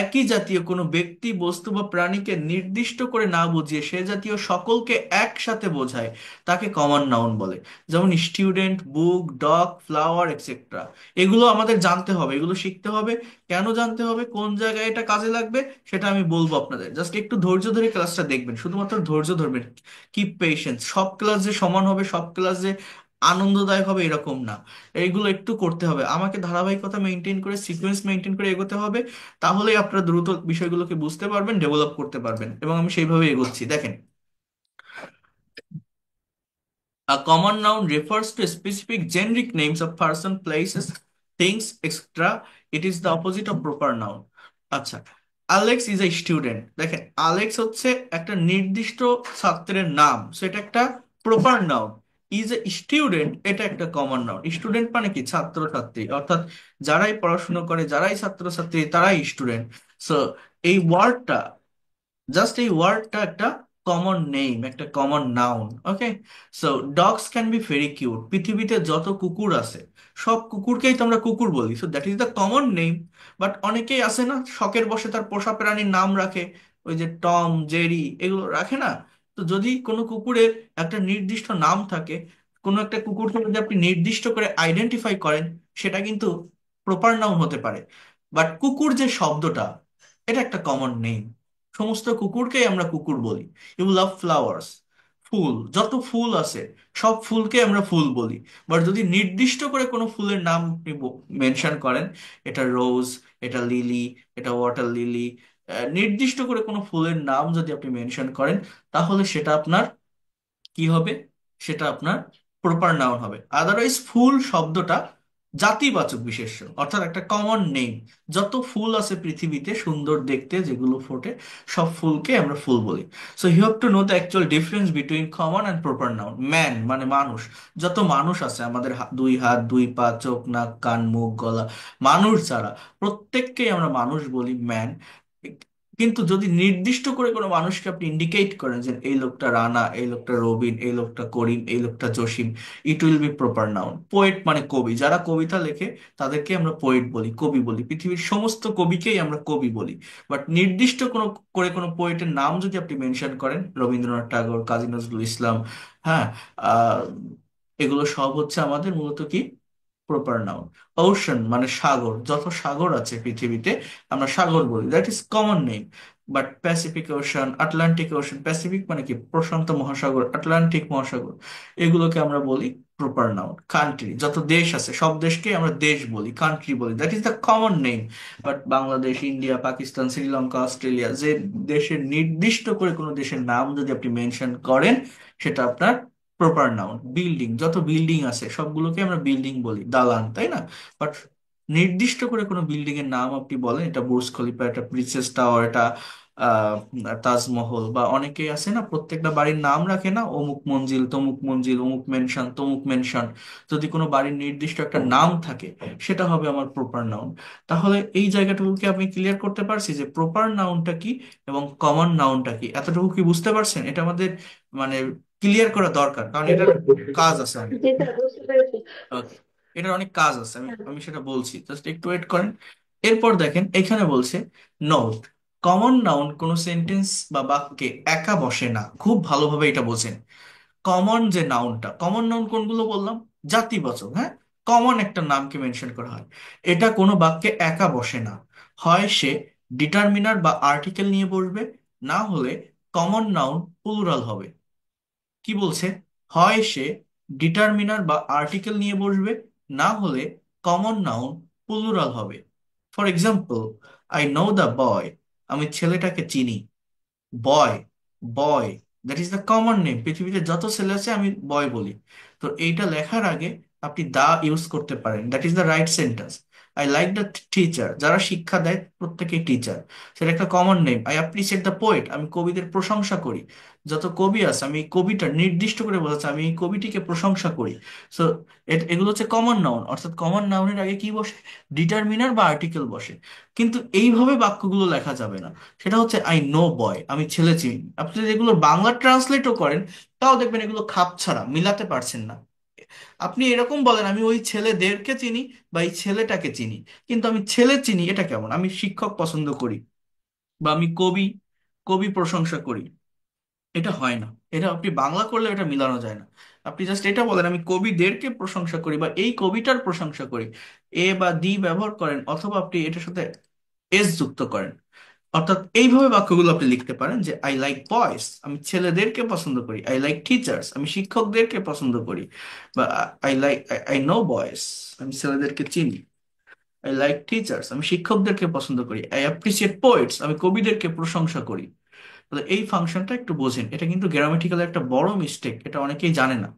একই জাতীয় কোনো ব্যক্তি বস্তু বা প্রাণীকে নির্দিষ্ট করে না বুঝিয়ে সে জাতীয় সকলকে একসাথে বোঝায় তাকে কমন নাউন বলে। যেমন স্টুডেন্ট, বুক, ডগ, ফ্লাওয়ার এক্সেট্রা। এগুলো আমাদের জানতে হবে, এগুলো শিখতে হবে। কেন জানতে হবে, কোন জায়গায় এটা কাজে লাগবে, সেটা আমি বলবো আপনাদের। জাস্ট একটু ধৈর্য ধরে ক্লাসটা দেখবেন, শুধুমাত্র ধৈর্য ধরবেন। Keep patience. সব ক্লাস যে সমান হবে, সব ক্লাস যে আনন্দদায়ক হবে এরকম না। এইগুলো একটু করতে হবে, আমাকে ধারাবাহিকতা মেনটেন করে, সিকোয়েন্স মেনটেন করে এগোতে হবে। তাহলেই আপনারা দ্রুত বিষয়গুলোকে বুঝতে পারবেন, ডেভেলপ করতে পারবেন, এবং আমি সেইভাবে এগোচ্ছি। দেখেন, a common noun refers to specific generic names of person, places, things, etc. It is the opposite of proper noun. আচ্ছা, আলেক্স ইজ এ স্টুডেন্ট। দেখেন, আলেক্স হচ্ছে একটা নির্দিষ্ট ছাত্রের নাম, সেটা একটা proper noun. Is a student, এটা একটা কমন নাউন। স্টুডেন্ট মানে কি, ছাত্র ছাত্রী, অর্থাৎ যারাই পড়াশোনা করে, যারাই ছাত্র ছাত্রী, তারাই স্টুডেন্ট। সো এই ওয়ার্ডটা, জাস্ট এই ওয়ার্ডটা একটা কমন নেম, একটা common noun. Okay. So dogs can be very cute. পৃথিবীতে যত কুকুর আছে, সব কুকুরকেই তো আমরা কুকুর বলি, so that is the common name. But অনেকেই আছে না, শখের বশে তার পোষা প্রাণীর নাম রাখে, ওই যে টম, জেরি, এগুলো রাখে না। তো যদি কোনো কুকুরের একটা নির্দিষ্ট নাম থাকে, কোনো একটা কুকুরকে যদি আপনি নির্দিষ্ট করে আইডেন্টিফাই করেন, সেটা কিন্তু প্রপার নাউন হতে পারে। বাট কুকুর যে শব্দটা, এটা একটা কমন নেম। সমস্ত কুকুরকেই আমরা কুকুর বলি। You love flowers. ফুল, যত ফুল আছে সব ফুলকে আমরা ফুল বলি। বাট যদি নির্দিষ্ট করে কোনো ফুলের নাম আপনি মেনশন করেন, এটা রোজ, এটা লিলি, এটা ওয়াটার লিলি, নির্দিষ্ট করে কোনো ফুলের নাম যদি আপনি মেনশন করেন, তাহলে সেটা আপনার কি হবে, সেটা আপনার প্রপার নাউন হবে। আদারওয়াইজ ফুল শব্দটা জাতিবাচক বিশেষ্য, অর্থাৎ একটা কমন নেম। যত ফুল আছে পৃথিবীতে সুন্দর দেখতে, যেগুলো ফোটে, সব ফুলকে আমরা ফুল বলি। So you have to know the actual difference between common and proper noun. Man মানে মানুষ। যত মানুষ আছে আমাদের, দুই হাত, দুই পা, চোখ, নাক, কান, মুখ, গলা, মানুষ যারা, প্রত্যেককেই আমরা মানুষ বলি, ম্যান। কিন্তু যদি নির্দিষ্ট করে কোনো মানুষকে আপনি ইন্ডিকেট করেন যে এই লোকটা রানা, এই লোকটা রবিন, এই লোকটা করিম, এই লোকটা Jasim, it will be proper noun. Poet মানে কবি, যারা কবিতা লেখে তাদেরকে আমরা পোয়েট বলি, কবি বলি। পৃথিবীর সমস্ত কবিকেই আমরা কবি বলি। বাট নির্দিষ্ট কোনো করে কোনো পোয়েটের নাম যদি আপনি মেনশন করেন, রবীন্দ্রনাথ ঠাকুর, কাজী নজরুল ইসলাম, হ্যাঁ, আহ এগুলো সব হচ্ছে আমাদের মূলত কি, প্রপার নাউন। ওশান মানে সাগর, যত সাগর আছে পৃথিবীতে আমরা সাগর বলি, that is common name. But Pacific ocean, Atlantic ocean, Pacific মানে কি প্রশান্ত মহাসাগর, আটলান্টিক মহাসাগর, এগুলোকে আমরা বলি প্রপার নাউন। কান্ট্রি, যত দেশ আছে সব দেশকে আমরা দেশ বলি, কান্ট্রি বলি, that is the common name. But Bangladesh, India, Pakistan, Sri Lanka, Australia, যে দেশের নির্দিষ্ট করে কোনো দেশের নাম যদি আপনি মেনশন করেন, সেটা আপনার প্রপার নাউন। বিল্ডিং, যত বিল্ডিং আছে সবগুলোকে আমরা বিল্ডিং বলি, দালান, তাই না? বাট নির্দিষ্ট করে কোনো বিল্ডিং এর নাম আপনি বলেন, এটা বুর্জ খলিফা, এটা প্রিন্সেস টাওয়ার, এটা আহ তাজমহল, বা অনেকেই আছে না প্রত্যেকটা বাড়ির নাম রাখে না, অমুক মঞ্জিল, তমুক মঞ্জিল, অমুক মেনশন, তমুক মেনশন। যদি কোনো বাড়ির নির্দিষ্ট একটা নাম থাকে, সেটা হবে আমার প্রপার নাউন। তাহলে এই জায়গাটুকুকে আমি ক্লিয়ার করতে পারছি যে প্রপার নাউনটা কি এবং কমন নাউনটা কি, এতটুকু কি বুঝতে পারছেন? এটা আমাদের মানে ক্লিয়ার করা দরকার, কারণ এটার কাজ আছে অনেক। জি স্যার, বুঝতে পেরেছি। Okay. এটার অনেক কাজ আছে, আমি আমি সেটা বলছি, জাস্ট একটু ওয়েট করেন। এরপর দেখেন এখানে বলছে, নোট, কমন নাউন কোনো সেন্টেন্স বা বাক্যে একা বসে না। খুব ভালোভাবে এটা বোঝেন। কমন যে নাউনটা, কমন নাউন কোনগুলো বললাম, জাতিবাচক, হ্যাঁ। কমন একটা নামকে মেনশন করা হয়, এটা কোনো বাক্যে একা বসে না। হয় সে ডিটারমিনার বা আর্টিকেল নিয়ে বসবে, না হলে কমন নাউন প্লুরাল হবে। কি বলছে, হয় সে ডিটারমিনার বা আর্টিকেল নিয়ে বসবে, না হলে কমন নাউন প্লুরাল হবে। For example, I know the boy, আমি ছেলেটাকে চিনি। Boy, boy, that is the common name. পৃথিবীতে যত ছেলে আছে আমি বয় বলি। তো এইটা লেখার আগে আপনি দা ইউজ করতে পারেন, that is the right sentence. I like the teacher, যারা শিক্ষা দেয় প্রত্যেকেই টিচার, সেটা একটা common name. I appreciate the poet, আমি কবিদের প্রশংসা করি। যত কবি আছে আমি এই কবিটা নির্দিষ্ট করে বোঝাচ্ছি, আমি এই কবিটিকে প্রশংসা করি। সো এগুলো হচ্ছে কমন নাউন, অর্থাৎ কমন নাউনের আগে কি বসে, ডিটারমিনার বা আর্টিকেল বসে। কিন্তু এইভাবে বাক্যগুলো লেখা যাবে না। সেটা হচ্ছে আই নো বয়, আমি ছেলে চিনি। আপনি যদি এগুলো বাংলা ট্রান্সলেটও করেন, তাও দেখবেন এগুলো খাপ ছাড়া, মিলাতে পারছেন না। আপনি এরকম বলেন আমি ওই ছেলেদেরকে চিনি বা এই ছেলেটাকে চিনি, কিন্তু আমি ছেলে চিনি, এটা কেমন? আমি শিক্ষক পছন্দ করি বা আমি কবি, কবি প্রশংসা করি, এটা হয় না। এটা আপনি বাংলা করলে এটা মিলানো যায় না। আপনি জাস্ট এটা বলেন আমি কবিদেরকে প্রশংসা করি বা এই কবিটার প্রশংসা করি, এ বা দি ব্যবহার করেন, অথবা আপনি এটার সাথে এস যুক্ত করেন। অর্থাৎ এইভাবে বাক্যগুলো আপনি লিখতে পারেন যে আই লাইক বয়েজ, আমি ছেলেদেরকে পছন্দ করি। আই লাইক টিচার্স, আমি শিক্ষকদেরকে পছন্দ করি। বা I like, I know boys, আমি ছেলেদেরকে চিনি। আই লাইক টিচার্স, আমি শিক্ষকদেরকে পছন্দ করি। আই অ্যাপ্রিসিয়েট পোয়েটস, আমি কবিদেরকে প্রশংসা করি। তাহলে এই ফাংশনটা একটু বোঝেন, এটা কিন্তু গ্রামাটিক্যাল একটা বড় মিস্টেক, এটা অনেকেই জানে না।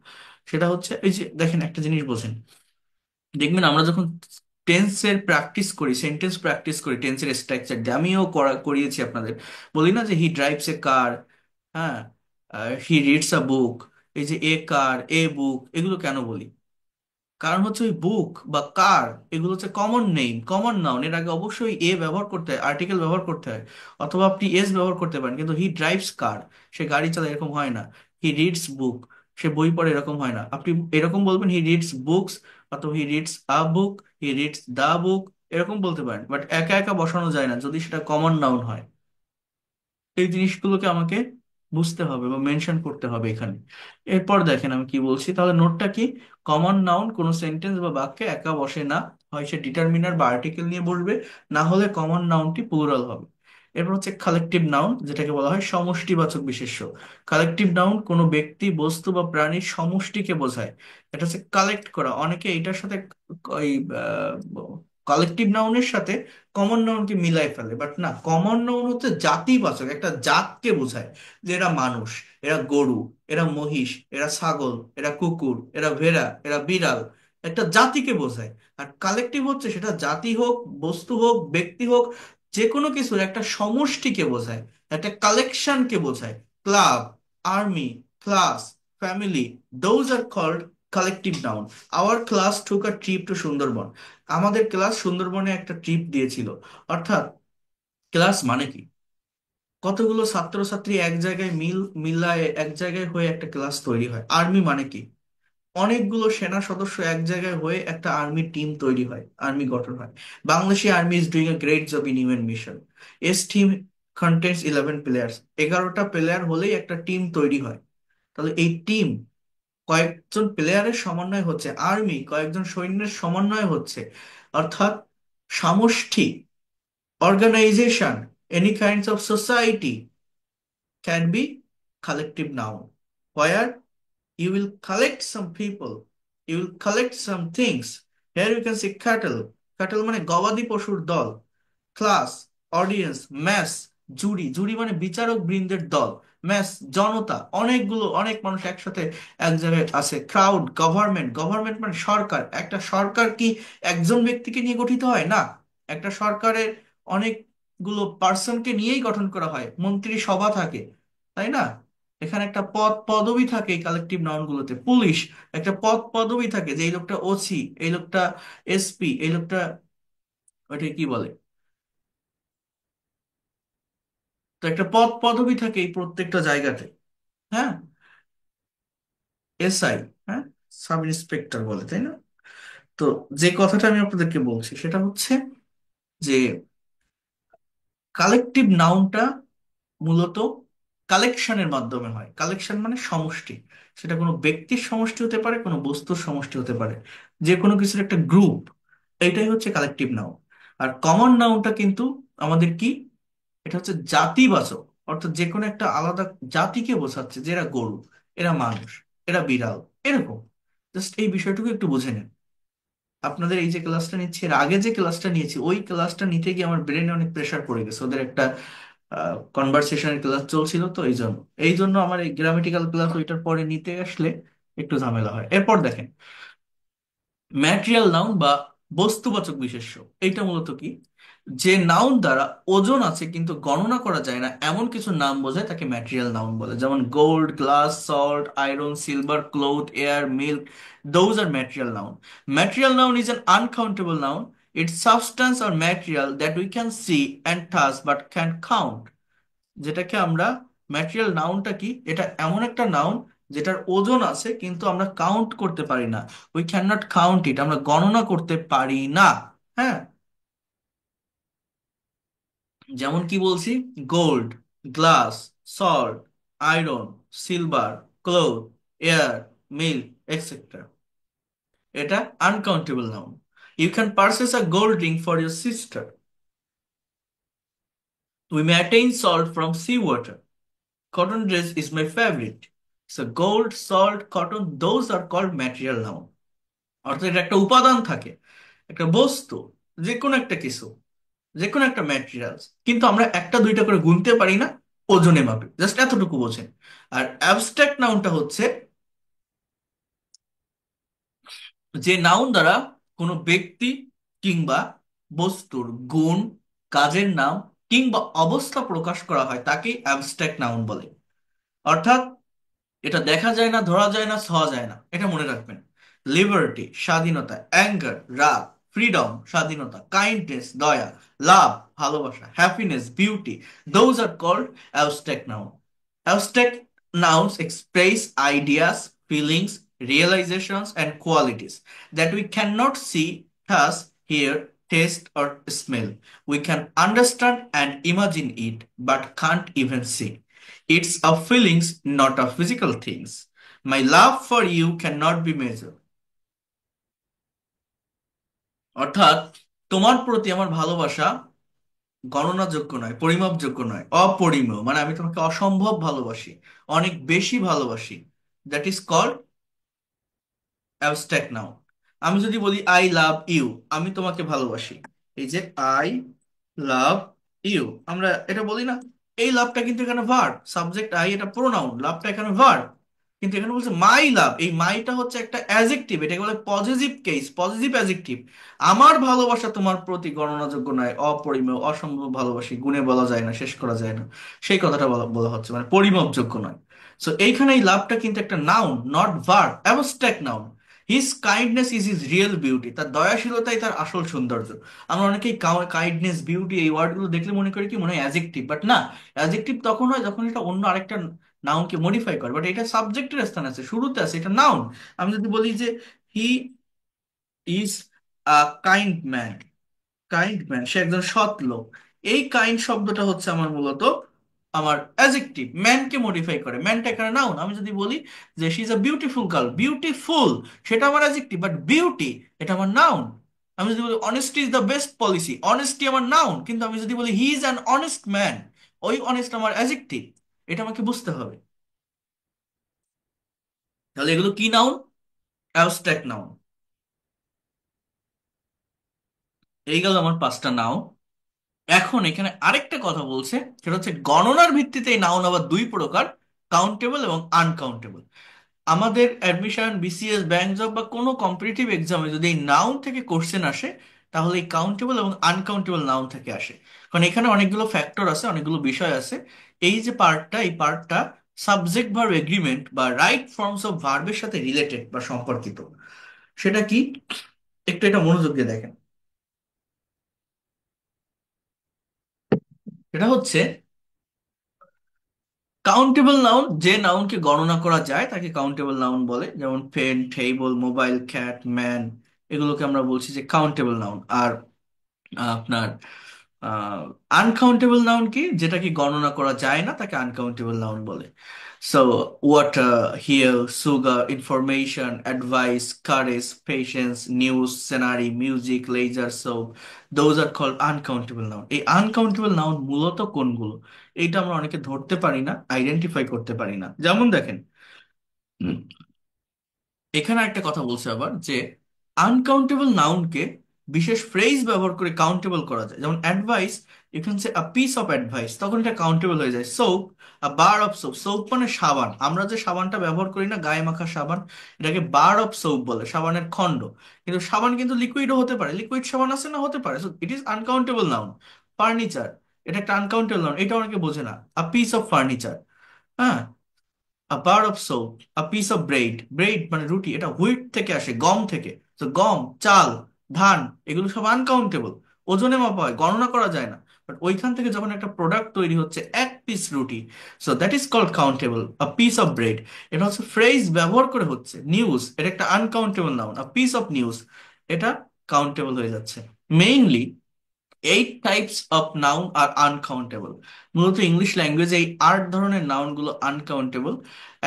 সেটা হচ্ছে এই যে দেখেন একটা জিনিস বোঝেন, দেখবেন আমরা যখন টেন্সের প্র্যাকটিস করি, সেন্টেন্স প্র্যাকটিস করি, টেন্সের স্ট্রাকচার দিয়ে আমিও করিয়েছি আপনাদের, বলি না যে হি ড্রাইভস এ কার, হ্যাঁ, হি রিডস আ বুক। এই যে এ কার, এ বুক, এগুলো কেন বলি? কারণ হচ্ছে ওই বুক বা কার, এগুলো হচ্ছে কমন নেম, কমন নাউন, এর আগে অবশ্যই এ ব্যবহার করতে হয়, আর্টিকেল ব্যবহার করতে হয়, অথবা আপনি এস ব্যবহার করতে পারেন। কিন্তু হি ড্রাইভস কার, সে গাড়ি চালায়, এরকম হয় না। হি রিডস বুক, সে বই পড়ে, এরকম হয় না। আপনি এরকম বলবেন হি রিডস বুকস, অথবা he reads a book, he reads দা বুক, এরকম বলতে পারেন। বাট একা একা বসানো যায় না যদি সেটা কমন নাউন হয়। এই জিনিসগুলোকে আমাকে বুঝতে হবে বা মেনশন করতে হবে এখানে। এরপর দেখেন আমি কি বলছি, তাহলে নোটটা কি? কমন নাউন কোনো সেন্টেন্স বা বাক্যে একা বসে না, হয় সে ডিটারমিনার বা আর্টিকেল নিয়ে বসবে, না হলে কমন নাউনটি প্লুরাল হবে। এরপর হচ্ছে কালেকটিভ নাউন, যেটাকে বলা হয় সমষ্টিবাচক বিশেষ্য। কালেকটিভ নাউন কোনো ব্যক্তি, বস্তু বা প্রাণীর সমষ্টিকে বোঝায়। এটা হচ্ছে কালেক্ট করা। অনেকে এটার সাথে ওই কালেকটিভ নাউনের সাথে কমন নাউনকে মিলাই ফেলে, বাট না, কমন নাউন হচ্ছে জাতিবাচক, একটা জাতকে বোঝায়। যে এরা মানুষ, এরা গরু, এরা মহিষ, এরা ছাগল, এরা কুকুর, এরা ভেড়া, এরা বিড়াল, একটা জাতিকে বোঝায়। আর কালেকটিভ হচ্ছে সেটা জাতি হোক, বস্তু হোক, ব্যক্তি হোক, যে কোনো কিছুর একটা সমষ্টিকে বোঝায়, একটা কালেকশনকে বোঝায়। Club, army, class, family, those are called collective noun. Our class took a trip to Sundarban, আমাদের ক্লাস সুন্দরবনে একটা ট্রিপ দিয়েছিল। অর্থাৎ ক্লাস মানে কি? কতগুলো ছাত্রছাত্রী এক জায়গায় মিলায় এক জায়গায় হয়ে একটা ক্লাস তৈরি হয়। আর্মি মানে কি? অনেকগুলো সেনা সদস্য এক জায়গায় হয়ে একটা আর্মি টিম তৈরি হয়, আর্মি গঠন হয়। Bangladeshi army is doing a great job in UN mission. As team contents 11 players, 11টা প্লেয়ার হলেই একটা টিম তৈরি হয়। তাহলে এই টিম কয়েকজন প্লেয়ারের সমন্বয় হচ্ছে, আর্মি কয়েকজন সৈন্যের সমন্বয় হচ্ছে। অর্থাৎ সমষ্টি, organization, any kinds of society can be collective noun, where you will collect some people, you will collect some things. Here you can say cattle, cattle মানে গবাদি পশুর দল। ক্লাস, অডিয়েন্স, ম্যাস, জুরি, জুরি মানে বিচারক বৃন্দের দল। ম্যাস, জনতা, অনেকগুলো, অনেক মানুষ একসাথে এক জায়গায় আছে। ক্রাউড, গভর্নমেন্ট, গভর্নমেন্ট মানে সরকার। একটা সরকার কি একজন ব্যক্তিকে নিয়ে গঠিত হয় না, একটা সরকারের অনেকগুলো পার্সনকে নিয়েই গঠন করা হয়, মন্ত্রী সভা থাকে, তাই না? এখানে একটা পদ পদবি থাকে এই কালেকটিভ নাউন গুলোতে। পুলিশ, একটা পদ পদবি থাকে, যে এই লোকটা ওসি, এই লোকটা এসপি, এই লোকটা ওইটা কি বলে, তো একটা পদ পদবি থাকে এই প্রত্যেকটা জায়গাতে। হ্যাঁ, এসআই, হ্যাঁ, সাব ইন্সপেক্টর বলে, তাই না? তো যে কথাটা আমি আপনাদেরকে বলছি সেটা হচ্ছে যে কালেকটিভ নাউনটা মূলত কালেকশনের মাধ্যমে হয়। কালেকশন মানে সমষ্টি, সেটা কোনো ব্যক্তির সমষ্টি হতে পারে, কোনো বস্তুর সমষ্টি হতে পারে, যে কোনো কিছুর একটা গ্রুপ। এটাই হচ্ছে কালেকটিভ নাউন। আর কমন নাউনটা কিন্তু আমাদের কি, এটা হচ্ছে জাতিবাচক, অর্থাৎ যে কোনো একটা আলাদা জাতিকে বোঝাচ্ছে, যে এরা গরু, এরা মানুষ, এরা বিড়াল, এরকম। জাস্ট এই বিষয়টুকু একটু বুঝে নেন। আপনাদের এই যে ক্লাসটা নিচ্ছি, এর আগে যে ক্লাসটা নিয়েছি, ওই ক্লাসটা নিতে গিয়ে আমার ব্রেনে অনেক প্রেশার পড়ে গেছে। ওদের একটা কনভারসেশনের ক্লাস চলছিল, তো এই জন্য আমার এই গ্রামেটিক্যাল ক্লাস ওইটার পরে নিতে আসলে একটু ঝামেলা হয়। এরপর দেখেন ম্যাটেরিয়াল নাউন বা বস্তুবাচক বিশেষ্য। এটা মূলত কি? যে নাউন দ্বারা ওজন আছে কিন্তু গণনা করা যায় না এমন কিছু নাম বোঝায়, তাকে ম্যাটেরিয়াল নাউন বলে। যেমন gold, glass, salt, iron, silver, cloth, air, milk, those are material noun. Material noun is an uncountable noun, it's substance or material that we can see and touch but can count. যেটাকে আমরা, material নাউনটা কি, এটা এমন একটা noun যেটার ওজন আছে কিন্তু আমরা কাউন্ট করতে পারি না। We can not count it, আমরা গণনা করতে পারি না। হ্যাঁ, যেমন কি বলছি, gold, glass, salt, iron, silver, cloth, air, milk, etcetera. এটা uncountable noun. You can purchase a gold ring for your sister. We may attain salt from seawater. Cotton dress is my favorite. So gold, salt, cotton, those are called material noun. অর্থাৎ এটা একটা উপাদান থাকে, একটা বস্তু, যে কোনো একটা কিছু, যে কোনো একটা ম্যাটেরিয়ালস, কিন্তু আমরা একটা দুইটা করে গুনতে পারি না, ওজনে মাপি, জাস্ট এতটুকু বোঝেন। আর অ্যাবস্ট্রাক্ট নাউনটা হচ্ছে যে নাউন দ্বারা কোনো ব্যক্তি কিংবা বস্তুর গুণ, কাজের নাম কিংবা অবস্থা প্রকাশ করা হয় তাকেই অ্যাবস্ট্রাক্ট নাউন বলে। অর্থাৎ এটা দেখা যায় না, ধরা যায় না, ছোঁয়া যায় না, এটা মনে রাখবেন। লিবার্টি স্বাধীনতা, অ্যাঙ্গার রাগ, ফ্রিডম স্বাধীনতা, কাইন্ডনেস দয়া, লাভ ভালোবাসা, happiness beauty, those are called abstract noun. Abstract nouns express ideas, feelings, realizations, and qualities that we cannot see, thus, hear, taste, or smell. We can understand and imagine it, but can't even see. It's a feelings, not a physical things. My love for you cannot be measured. অর্থাৎ তোমার প্রতি আমার ভালোবাসা গণনাযোগ্য নয়, পরিমাপযোগ্য নয়, অপরিমেয়, মানে আমি তোমাকে অসম্ভব ভালোবাসি, অনেক বেশি ভালোবাসি। That is called abstract noun. আমি যদি বলি আই লাভ ইউ, আমি তোমাকে ভালোবাসি, এই যে আই লাভ ইউ, আমরা এটা বলি না? এই লাভটা কিন্তু এখানে ভার্ব, সাবজেক্ট আই, এটা প্রোনাউন, লাভটা এখানে ভার্ব। কিন্তু এখানে বলছে মাই লাভ, এই মাইটা হচ্ছে একটা অ্যাজেক্টিভ, এটাকে বলে পজিটিভ কেস, পজিটিভ অ্যাজেক্টিভ। আমার ভালোবাসা তোমার প্রতি গণনাযোগ্য নয়, অপরিমেয়, অসম্ভব ভালোবাসি, গুণে বলা যায় না, শেষ করা যায় না, সেই কথাটা বলা বলা হচ্ছে, মানে পরিমাপযোগ্য নয়। সো এইখানে এই লাভটা কিন্তু একটা noun, not verb, abstract noun. His kindness is his real beauty, তার দয়াশীলতাই তার আসল সৌন্দর্য। আমরা অনেকেই কাইন্ডনেস, বিউটি এই ওয়ার্ডগুলো দেখলে মনে করি কি, মনে হয় অ্যাজেক্টিভ, বাট না। অ্যাজেক্টিভ তখন হয় যখন এটা অন্য আরেকটা নাউনকে মডিফাই করে, বাট এটা সাবজেক্টের স্থান আছে, শুরুতে আছে, এটা নাউন। আমি যদি বলি যে he is a kind man, kind man, সে একজন সৎ লোক, এই কাইন্ড শব্দটা হচ্ছে আমার মূলত আমার অ্যাজেক্টিভ, ম্যানকে মডিফাই করে, ম্যানটা এখানে নাউন। আমি যদি বলি যে she is a beautiful girl, beautiful সেটা আমার অ্যাজেক্টিভ, বাট বিউটি এটা আমার নাউন। আমি যদি বলি honesty is the best policy, honesty আমার নাউন, কিন্তু আমি যদি বলি he is an honest man, ওই অনেস্ট আমার অ্যাজেক্টিভ। এটা আমাকে বুঝতে হবে। তাহলে এগুলো কি নাউন? Abstract noun. এই গেল আমার পাঁচটা নাউন। এখন এখানে আরেকটা কথা বলছে, সেটা হচ্ছে গণনার ভিত্তিতে এই নাউন আবার দুই প্রকার, কাউন্টেবল এবং আনকাউন্টেবল। আমাদের অ্যাডমিশন, বিসিএস, ব্যাংক জব বা কোনো কম্পিটিটিভ এক্সামে যদি এই নাউন থেকে কোশ্চেন আসে, তাহলে এই কাউন্টেবল এবং আনকাউন্টেবল নাউন থেকে আসে। কারণ এখানে অনেকগুলো ফ্যাক্টর আছে, অনেকগুলো বিষয় আছে। এই যে পার্টটা, এই পার্টটা সাবজেক্ট ভার্ব এগ্রিমেন্ট বা রাইট ফর্মস অফ ভার্বের সাথে রিলেটেড বা সম্পর্কিত। সেটা কি, একটু এটা মনোযোগ দিয়ে দেখেন। এটা হচ্ছে কাউন্টেবল নাউন, যে নাউনকে গণনা করা যায় তাকে কাউন্টেবল নাউন বলে, যেমন pen, table, mobile, cat, man, এগুলোকে আমরা বলছি যে কাউন্টেবল নাউন। আর আপনার আনকাউন্টেবল নাউন কি, যেটাকে গণনা করা যায় না তাকে আনকাউন্টেবল নাউন বলে। So water, hair, sugar, information, advice, courage, patience, news, scenery, music, leisure, soap, those are called uncountable noun. এই আনকাউন্টেবল নাউন মূলত কোনগুলো, এইটা আমরা অনেকে ধরতে পারি না, আইডেন্টিফাই করতে পারি না। যেমন দেখেন, এখানে একটা কথা বলছে আবার যে আনকাউন্টেবল নাউনকে বিশেষ ফ্রেজ ব্যবহার করে কাউন্টেবল করা যায়। যেমন advice, you can say a piece of advice, তখন এটা কাউন্টেবল হয়ে যায়। Soap, a bar of soap, soap মানে সাবান, আমরা যে সাবানটা ব্যবহার করি না, গায়ে মাখা সাবান, এটাকে বার অফ সোপ বলে, সাবানের খণ্ড। কিন্তু সাবান কিন্তু লিকুইডও হতে পারে, লিকুইড সাবান আছে না, হতে পারে, so it is uncountable noun. Furniture, এটা একটা আনকাউন্টেবল নাউন, এটা অনেকে বোঝে না। আ পিস অফ ফার্নিচার, হ্যাঁ। A bar of soap, a piece of bread, bread মানে রুটি, এটা হুইট থেকে আসে, গম থেকে। তো গম, চাল, ধান, এগুলো সব আনকাউন্টেবল, ওজনে মাপা হয়, গণনা করা যায় না। বাট ওইখান থেকে যখন একটা প্রোডাক্ট তৈরি হচ্ছে এক পিস রুটি, so that is called countable. A piece of bread, এটা হচ্ছে ফ্রেজ ব্যবহার করে হচ্ছে। নিউজ, এটা একটা uncountable noun. A piece of news, এটা কাউন্টেবল হয়ে যাচ্ছে। Mainly 8 types of noun are uncountable. মূলত ইংলিশ ল্যাঙ্গুয়েজে এই 8 ধরনের নাউনগুলো আনকাউন্টেবল।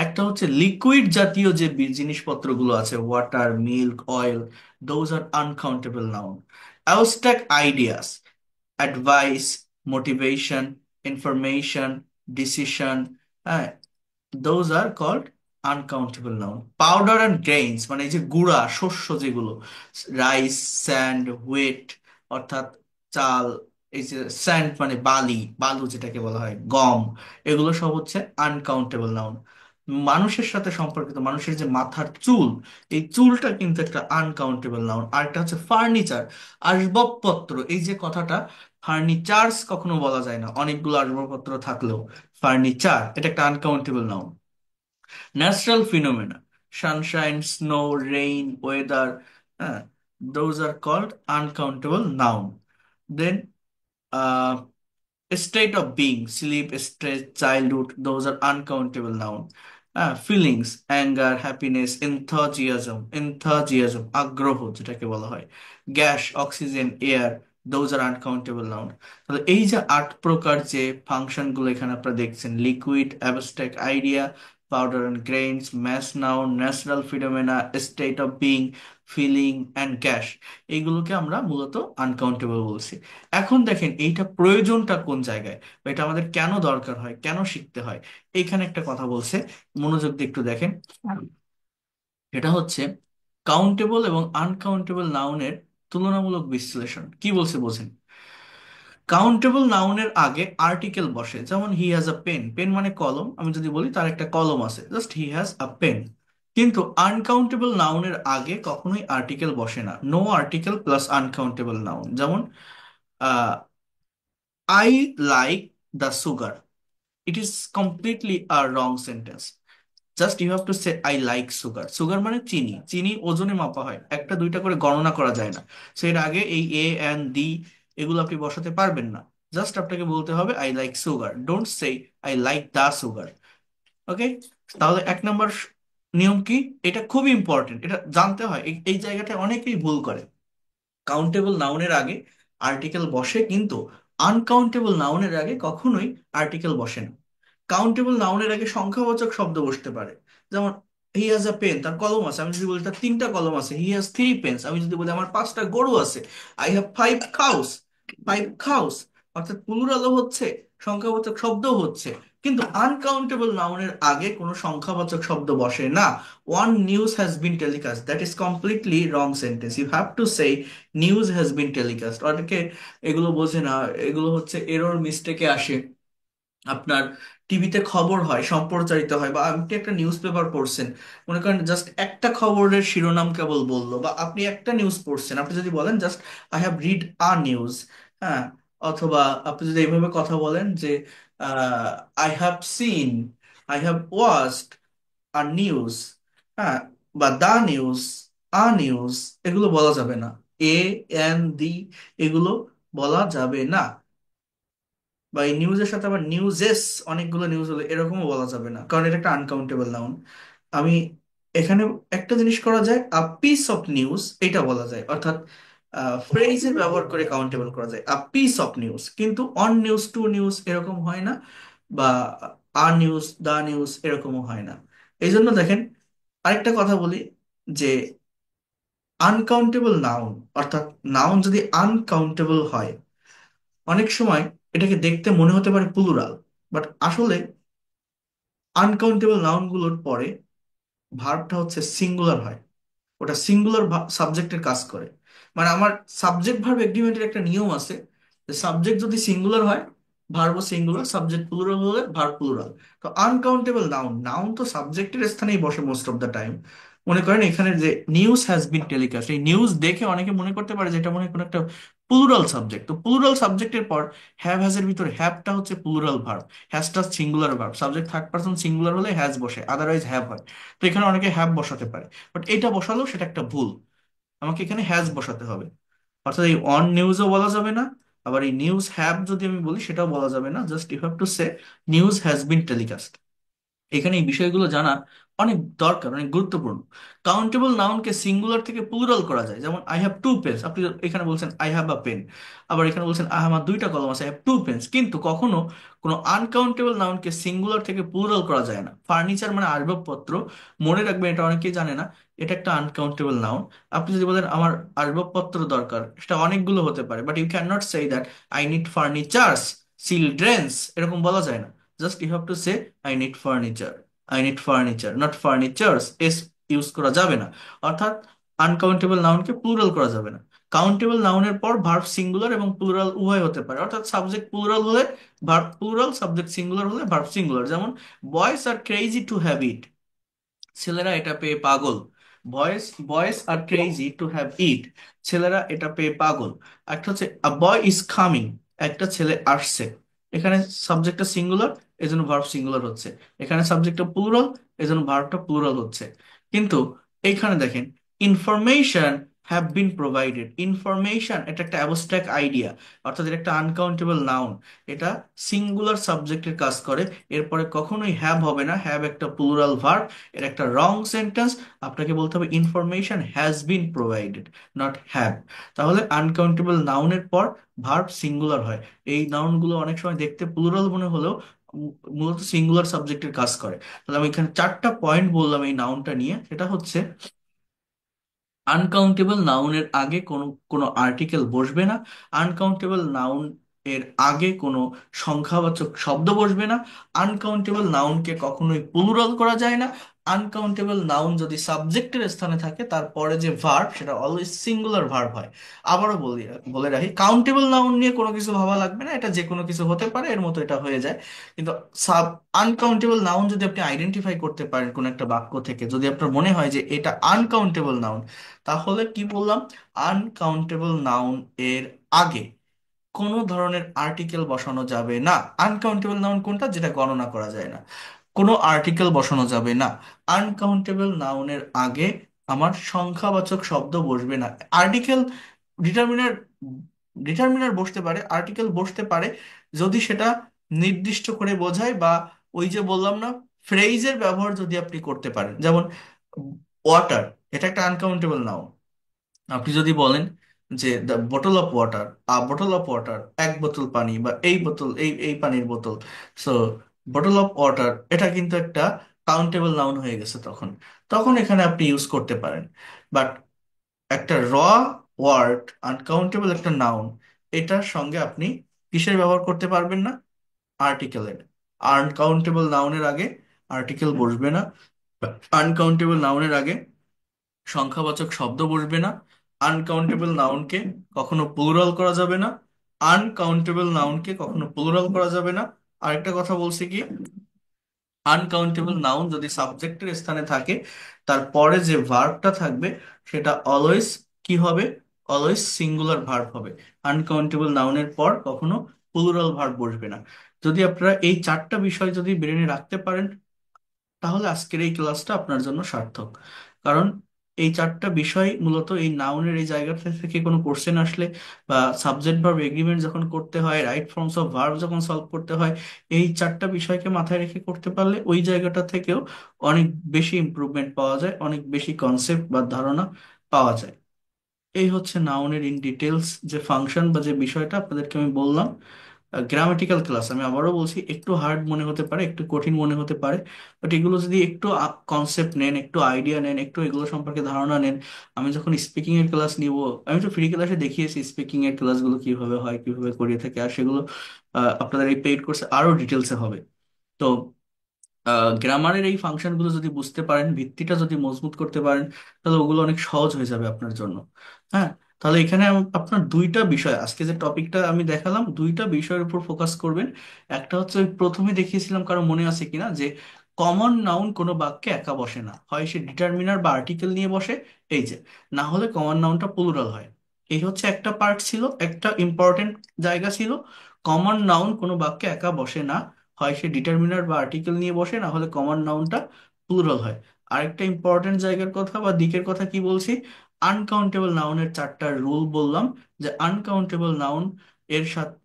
একটা হচ্ছে লিকুইড জাতীয় যে জিনিসপত্রগুলো আছে, water, milk, oil, those are uncountable noun. Abstract ideas, advice, motivation, information, decision, হ্যাঁ, those are called uncountable noun. Powder and grains, মানে এই যে গুঁড়া শস্য যেগুলো, রাইস, স্যান্ড, হুইট, অর্থাৎ চাল, এই যে স্যান্ড মানে বালি, বালু যেটাকে বলা হয়, গম, এগুলো সব হচ্ছে আনকাউন্টেবল নাউন। মানুষের সাথে সম্পর্কিত, মানুষের যে মাথার চুল, এই চুলটা কিন্তু একটা আনকাউন্টেবল নাউন। আর একটা হচ্ছে ফার্নিচার, আসবাবপত্র। এই যে কথাটা, ফার্নিচার্স কখনো বলা যায় না অনেকগুলো আসবাবপত্র থাকলেও। ফার্নিচার, এটা একটা uncountable noun. Natural phenomena, sunshine, snow, rain, weather, হ্যাঁ, those are called uncountable noun. Then state of being, sleep, stress, childhood, those are uncountable noun. Feelings, anger, happiness, enthusiasm, আগ্রহ যেটাকে বলা হয়, gas, oxygen, air, those are uncountable noun. তাহলে এই যে 8 প্রকার যে ফাংশনগুলো এখানে আপনারা দেখছেন, liquid, abstract idea, powder and grains, mass noun, natural phenomena, state of being, feeling and gas, এইগুলোকে আমরা মূলত আনকাউন্টেবল বলছি। এখন দেখেন এইটা প্রয়োজনটা কোন জায়গায়, বা এটা আমাদের কেন দরকার হয়, কেন শিখতে হয়। এখানে একটা কথা বলছে, মনোযোগ দিয়ে একটু দেখেন। এটা হচ্ছে কাউন্টেবল এবং আনকাউন্টেবল নাউনের তুলনামূলক বিশ্লেষণ। কি বলছে বোঝেন। কাউন্টেবল নাউনের আগে আর্টিকেল বসে, যেমন he has a pen. Pen মানে কলম, আমি যদি বলি তার একটা কলম আছে, just he has a pen. কিন্তু আনকাউন্টেবল নাউনের আগে কখনোই আর্টিকেল বসে না, no article plus uncountable noun. যেমন I like the sugar, it is completely a wrong sentence. Just you have to say I like sugar. Sugar মানে চিনি, চিনি ওজনে মাপা হয়, একটা দুইটা করে গণনা করা যায় না। সো এর আগে এই এ এন্ড দি এগুলো আপনি বসাতে পারবেন না। জাস্ট আপনাকে বলতে হবে I like sugar, don't say I like the sugar. Okay, তাহলে 1 নম্বর নিয়ম কি, এটা খুবই ইম্পর্টেন্ট, এটা জানতে হয়। এই জায়গাটা অনেকেই ভুল করে। কাউন্টেবল নাউনের আগে আর্টিকেল বসে, কিন্তু আনকাউন্টেবল নাউনের আগে কখনোই আর্টিকেল বসে না। কাউন্টেবল নাউনের আগে সংখ্যাবাচক শব্দ বসতে পারে। যেমন হি হ্যাজ আ পেন, তার কলম আছে, আমি যদি বলি তার 3টা কলম আছে। হি হ্যাজ 3 পেন্স, আমি যদি বলি আমার 5টা গরু আছে। I have 5 cows, 5 cows. অর্থাৎ প্লুরালও হচ্ছে, সংখ্যাবাচক শব্দও হচ্ছে। কিন্তু আনকাউন্টেবল নাউনের আগে কোনো সংখ্যাবাচক শব্দ বসে না। One news has been telecast, that is completely wrong sentence. You have to say news has been telecast. অনেকে এগুলো বোঝে না, এগুলো হচ্ছে এরর মিস্টেকে আসে। আপনার টিভিতে খবর হয়, সম্প্রচারিত হয়, বা আপনি একটা নিউজ পেপার পড়ছেন, মনে করেন জাস্ট একটা খবরের শিরোনাম কেবল বললো, বা আপনি একটা নিউজ পড়ছেন, আপনি যদি বলেন just I have read a news, হ্যাঁ, অথবা আপনি যদি এইভাবে কথা বলেন যে I have seen, I have watched আর নিউজ, হ্যাঁ, বা দা নিউজ, আ নিউজ, এগুলো বলা যাবে না। এ এন দি এগুলো বলা যাবে না। বা এই নিউজের সাথে আবার নিউজেস, অনেকগুলো নিউজ হলে এরকমও বলা যাবে না, কারণ এটা একটা আনকাউন্টেবল নাউন। আমি এখানে একটা জিনিস করা যায়, আ পিস অফ নিউজ, এটা বলা যায়। অর্থাৎ ফ্রেজের ব্যবহার করে কাউন্টেবল করা যায়, আ পিস অফ নিউজ। কিন্তু অন নিউজ, টু নিউজ এরকম হয় না, বা আ নিউজ, দা নিউজ এরকমও হয় না। এই জন্য দেখেন, আরেকটা কথা বলি, যে আনকাউন্টেবল নাউন, অর্থাৎ নাউন যদি আনকাউন্টেবল হয়, অনেক সময় এটাকে দেখতে মনে হতে পারে প্লুরাল, বাট আসলে আনকাউন্টেবল নাউনগুলোর পরে ভার্বটা হচ্ছে সিঙ্গুলার হয়। ওটা সিঙ্গুলার সাবজেক্টের কাজ করে। মানে আমার সাবজেক্ট ভার্ব এগ্রিমেন্টের একটা নিয়ম আছে, যে সাবজেক্ট যদি সিঙ্গুলার হয়, ভার্বও সিঙ্গুলার, সাবজেক্ট প্লুরাল হলে ভার্ব প্লুরাল। তো আনকাউন্টেবল নাউন, নাউন তো সাবজেক্টের স্থানেই বসে মোস্ট অফ দ্য টাইম। মনে করেন এখানে যে নিউজ হ্যাজ বিন টেলিকাস্ট, এই নিউজ দেখে অনেকে মনে করতে পারে যে এটা মনে হয় কোনো একটা প্লুরাল সাবজেক্ট। তো প্লুরাল সাবজেক্টের পর হ্যাজের ভিতরে হ্যাভটা হচ্ছে প্লুরাল ভার্ব, হ্যাজটা singular verb. Subject third person singular হলে হ্যাজ বসে, আদারওয়াইজ হ্যাভ হয়। তো এখানে অনেকে হ্যাভ বসাতে পারে, বাট এটা বসালেও সেটা একটা ভুল। আমাকে এখানে হ্যাজ বসাতে হবে। অর্থাৎ এই অন নিউজও বলা যাবে না, আবার এই নিউজ হ্যাভ যদি আমি বলি সেটাও বলা যাবে না, just you have to say news has been telecast. এখানে এই বিষয়গুলো জানা অনেক দরকার, অনেক গুরুত্বপূর্ণ। কাউন্টেবল নাউনকে সিঙ্গুলার থেকে প্লুরাল করা যায়, যেমন আই হ্যাভ টু পেন্স, আপনি এখানে বলছেন আই হ্যাভ আ পেন। আবার এখানে বলছেন আমার দুইটা কলম আছে, আই হ্যাভ টু পেন্স। কিন্তু কখনো কোনো আনকাউন্টেবল নাউনকে সিঙ্গুলার থেকে প্লুরাল করা যায় না। ফার্নিচার মানে আসবাবপত্র, মনে রাখবেন এটা অনেকেই জানে না, এটা একটা আনকাউন্টেবল নাউন। আপনি যদি বলেন আমার আসবাবপত্র দরকার, সেটা অনেকগুলো হতে পারে, but you can not say that I need furnitures, childrens, এরকম বলা যায় না। Just you have to say I need furniture, I need furniture, not furnitures, S use করা যাবে না। অর্থাৎ আনকাউন্টেবল নাউনকে প্লুরাল করা যাবে না। কাউন্টেবল নাউনের পর ভার্ব সিঙ্গুলার এবং প্লুরাল উভয় হতে পারে, অর্থাৎ সাবজেক্ট প্লুরাল হলে ভার্ব প্লুরাল, সাবজেক্ট সিঙ্গুলার হলে ভার্ব সিঙ্গুলার। যেমন boys are crazy to have it, ছেলেরা এটা পেয়ে পাগল। Boys boys are crazy to have it, ছেলেরা এটা পেয়ে পাগল। একটা হচ্ছে আ বয় ইজ কামিং, একটা ছেলে আসছে। এখানে সাবজেক্টটা সিঙ্গুলার, এজন্য ভার্ব সিঙ্গুলার হচ্ছে। এখানে সাবজেক্টটা প্লুরাল, এজন্য ভার্বটা প্লুরাল হচ্ছে। কিন্তু এইখানে দেখেন, information have been provided. Information এটা একটা অ্যাবস্ট্রাক্ট আইডিয়া, অর্থাৎ এটা একটা আনকাউন্টেবল নাউন। এটা সিঙ্গুলার সাবজেক্টের কাজ করে। এরপরে কখনোই হ্যাভ হবে না, হ্যাভ একটা প্লুরাল ভার্ব, এর একটা রং সেন্টেন্স। আপনাকে বলতে হবে information has been provided, not have. তাহলে আনকাউন্টেবল নাউনের পর ভার্ব সিঙ্গুলার হয়। এই নাউনগুলো অনেক সময় দেখতে প্লুরাল মনে হলেও মূলত সিঙ্গুলার সাবজেক্টের কাজ করে। তাহলে আমি এখানে চারটা পয়েন্ট বললাম এই নাউনটা নিয়ে। সেটা হচ্ছে আনকাউন্টেবল নাউনের আগে কোনো কোনো আর্টিকেল বসবে না। আনকাউন্টেবল নাউন এর আগে কোনো সংখ্যাবাচক শব্দ বসবে না। আনকাউন্টেবল নাউনকে কখনোই প্লুরাল করা যায় না। আনকাউন্টেবল নাউন যদি সাবজেক্টের স্থানে থাকে, তারপরে যে ভার্ব সেটা অলওয়েজ সিঙ্গুলার ভার্ব হয়। আবারও বলে রাখি, কাউন্টেবল নাউন নিয়ে কোনো কিছু ভাবা লাগবে না, এটা যে কোনো কিছু হতে পারে, এর মতো এটা হয়ে যায়। কিন্তু সাব আনকাউন্টেবল নাউন যদি আপনি আইডেন্টিফাই করতে পারেন কোন একটা বাক্য থেকে, যদি আপনার মনে হয় যে এটা আনকাউন্টেবল নাউন, তাহলে কি বললাম, আনকাউন্টেবল নাউন এর আগে কোনো ধরনের আর্টিকেল বসানো যাবে না। আনকাউন্টেবল নাউন কোনটা, যেটা গণনা করা যায় না, কোনো আর্টিকেল বসানো যাবে না। আনকাউন্টেবল নাউনের আগে আমার সংখ্যাবাচক শব্দ বসবে না। আর্টিকেল, ডিটারমিনার, ডিটারমিনার বসতে পারে, আর্টিকেল বসতে পারে, যদি সেটা নির্দিষ্ট করে বোঝায়, বা ওই যে বললাম না, ফ্রেজের ব্যবহার যদি আপনি করতে পারেন। যেমন ওয়াটার, এটা একটা আনকাউন্টেবল নাউন। আপনি যদি বলেন যে দ্য বোতল অফ ওয়াটার, বোতল অফ ওয়াটার, এক বোতল পানি, বা এই বোতল, এই পানির বোতল, সো বোতল অফ ওয়াটার, এটা কিন্তু একটা কাউন্টেবল নাউন হয়ে গেছে। তখন তখন এখানে আপনি ইউজ করতে পারেন। বাট একটা র ওয়ার্ড, আনকাউন্টেবল একটা নাউন, এটার সঙ্গে আপনি কিসের ব্যবহার করতে পারবেন না, আর্টিকেলের। আনকাউন্টেবল নাউনের আগে আর্টিকেল বসবে না। আনকাউন্টেবল নাউনের আগে সংখ্যাবাচক শব্দ বসবে না। আনকাউন্টেবল নাউনকে কখনো প্লুরাল করা যাবে না। আনকাউন্টেবল নাউনকে কখনো প্লুরাল করা যাবে না। আরেকটা কথা বলছি কি, আনকাউন্টেবল নাউন যদি সাবজেক্টের স্থানে থাকে, তারপরে যে ভার্বটা থাকবে সেটা অলওয়েজ কি হবে, অলওয়েজ সিঙ্গুলার ভার্ব হবে। আনকাউন্টেবল নাউনের পর কখনো প্লুরাল ভার্ব বসবে না। যদি আপনারা এই চারটা বিষয় যদি ব্রেনে রাখতে পারেন, তাহলে আজকের এই ক্লাসটা আপনার জন্য সার্থক। কারণ এই চারটা বিষয় মূলত এই নাউনের এই জায়গাটা থেকে কোনো কোশ্চেন আসলে, বা সাবজেক্ট ভার্ব এগ্রিমেন্ট যখন করতে হয়, রাইট ফর্মস অফ ভার্ব যখন সলভ করতে হয়, এই চারটা বিষয়কে মাথায় রেখে করতে পারলে ওই জায়গাটা থেকেও অনেক বেশি ইমপ্রুভমেন্ট পাওয়া যায়, অনেক বেশি কনসেপ্ট বা ধারণা পাওয়া যায়। এই হচ্ছে নাউনের ইন ডিটেলস যে ফাংশন বা যে বিষয়টা আপনাদেরকে আমি বললাম। গ্রামাটিক্যাল ক্লাস, আমি আবারও বলছি, একটু হার্ড মনে হতে পারে, একটু কঠিন মনে হতে পারে, বাট এগুলো যদি একটু কনসেপ্ট নেন, একটু আইডিয়া নেন, একটু এগুলো সম্পর্কে ধারণা নেন। আমি যখন স্পিকিং এর ক্লাস নিব, আমি তো ফ্রি ক্লাসে দেখিয়েছি স্পিকিং এর ক্লাসগুলো কিভাবে হয়, কিভাবে করিয়ে থাকে, আর সেগুলো আপনাদের এই পেইড কোর্সে আরো ডিটেলসে হবে। তো গ্রামারের এই ফাংশনগুলো যদি বুঝতে পারেন, ভিত্তিটা যদি মজবুত করতে পারেন, তাহলে ওগুলো অনেক সহজ হয়ে যাবে আপনার জন্য। হ্যাঁ, তাহলে এখানে আপনার দুইটা বিষয়, আজকে যে টপিকটা আমি দেখালাম, দুইটা বিষয়ের উপর ফোকাস করবেন। একটা হচ্ছে ওই প্রথমে দেখিয়েছিলাম, কারো মনে আছে কিনা, যে কমন নাউন কোনো বাক্যে একা বসে না, হয় সে ডিটারমিনার বা আর্টিকেল নিয়ে বসে, এই যে, না হলে কমন নাউনটা প্লুরাল হয়। এই হচ্ছে একটা পার্ট ছিল, একটা ইম্পর্টেন্ট জায়গা ছিল। কমন নাউন কোনো বাক্যে একা বসে না, হয় সে ডিটারমিনার বা আর্টিকেল নিয়ে বসে, না হলে কমন নাউনটা প্লুরাল হয়। আরেকটা ইম্পর্টেন্ট জায়গার কথা বা দিকের কথা কি বলছি, আনকাউন্টেবল নাউনের চারটা রুল বললাম। যে আনকাউন্টেবল নাউন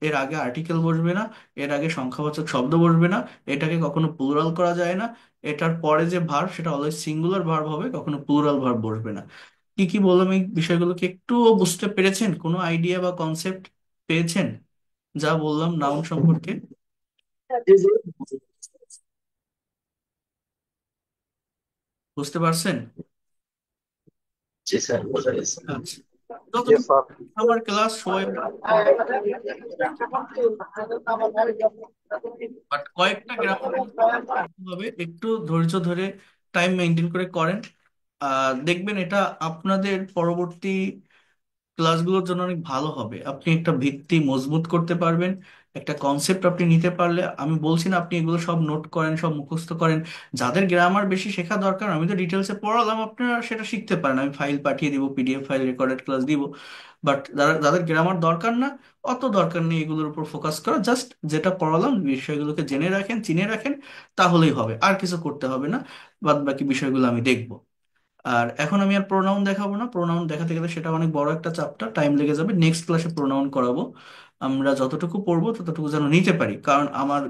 এর আগে আর্টিকেল বসবে না, এর আগে সংখ্যাবাচক শব্দ বসবে না, এটাকে কখনো প্লুরাল করা যায় না, এটার পরে যে ভার্ব সেটা অলওয়েজ সিঙ্গুলার ভার্ব হবে, কখনো প্লুরাল ভার্ব বসবে না। কি কি বললাম এই বিষয়গুলো কি একটু বুঝতে পেরেছেন? কোনো আইডিয়া বা কনসেপ্ট পেয়েছেন যা বললাম নাউন সম্পর্কে? জি জি। বুঝতে পারছেন? জি স্যার, বুঝা গেছে। আচ্ছা, জি যতটুকু স্যার। আমার ক্লাস সবাই, বাট কয়েকটা গ্রামার হবে, একটু ধৈর্য ধরে টাইম মেনটেন করে করেন। দেখবেন এটা আপনাদের পরবর্তী ক্লাসগুলোর জন্য অনেক ভালো হবে। আপনি একটা ভিত্তি মজবুত করতে পারবেন, একটা কনসেপ্ট আপনি নিতে পারলে। আমি বলছি না আপনি এগুলো সব নোট করেন, সব মুখস্থ করেন। যাদের গ্রামার বেশি শেখা দরকার, আমি তো ডিটেলসে পড়ালাম, আপনারা সেটা শিখতে পারেন, আমি ফাইল পাঠিয়ে দিব, পিডিএফ ফাইল, রেকর্ডেড ক্লাস দিব। বাট যাদের গ্রামার দরকার না, অত দরকার নেই এগুলোর উপর ফোকাস করা, জাস্ট যেটা পড়ালাম বিষয়গুলোকে জেনে রাখেন, চিনে রাখেন, তাহলেই হবে, আর কিছু করতে হবে না। বাদ বাকি বিষয়গুলো আমি দেখবো। আর এখন আমি আর প্রোনাউন দেখাবো না, প্রোনাউন দেখাতে গেলে সেটা অনেক বড় একটা চ্যাপ্টার, টাইম লেগে যাবে। নেক্সট ক্লাসে প্রোনাউন করাবো। আমরা যতটুকু পড়বো ততটুকু যেন নিতে পারি, কারণ আমার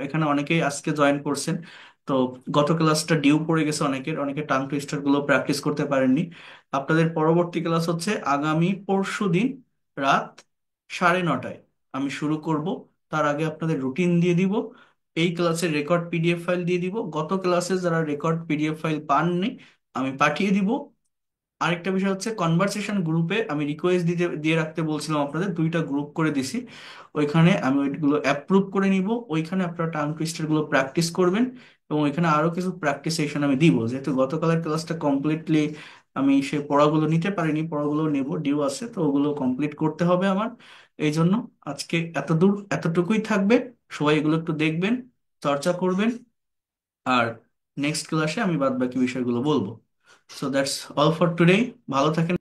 এখানে অনেকেই আজকে জয়েন করছেন। তো গত ক্লাসটা ডিউ পড়ে গেছে অনেকের, অনেকে টাং টুইস্টার গুলো প্র্যাকটিস করতে পারেননি। আপনাদের পরবর্তী ক্লাস হচ্ছে আগামী পরশু দিন রাত 9:30টায় আমি শুরু করব। তার আগে আপনাদের রুটিন দিয়ে দিব, এই ক্লাসের রেকর্ড পিডিএফ ফাইল দিয়ে দিব। গত ক্লাসে যারা রেকর্ড পিডিএফ ফাইল পাননি আমি পাঠিয়ে দিব। আরেকটা বিষয় হচ্ছে কনভারসেশন গ্রুপে আমি রিকোয়েস্ট দিয়ে রাখতে বলছিলাম আপনাদের, 2টা গ্রুপ করে দিছি। ওইখানে আমি ওইগুলো অ্যাপ্রুভ করে নিব। ওইখানে আপনারা টাং টুইস্টার গুলো প্র্যাকটিস করবেন, এবং ওইখানে আরো কিছু প্র্যাকটিস সেশন আমি দিব। যেহেতু গতকালের ক্লাসটা কমপ্লিটলি আমি সে পড়াগুলো নিতে পারিনি, পড়াগুলো নেব, ডিউ আছে, তো ওগুলো কমপ্লিট করতে হবে আমার। এই জন্য আজকে এত দূর এতটুকুই থাকবে। সবাই এগুলো একটু দেখবেন, চর্চা করবেন, আর নেক্সট ক্লাসে আমি বাদ বাকি বিষয়গুলো বলবো। So that's all for today. ভালো থাকেন।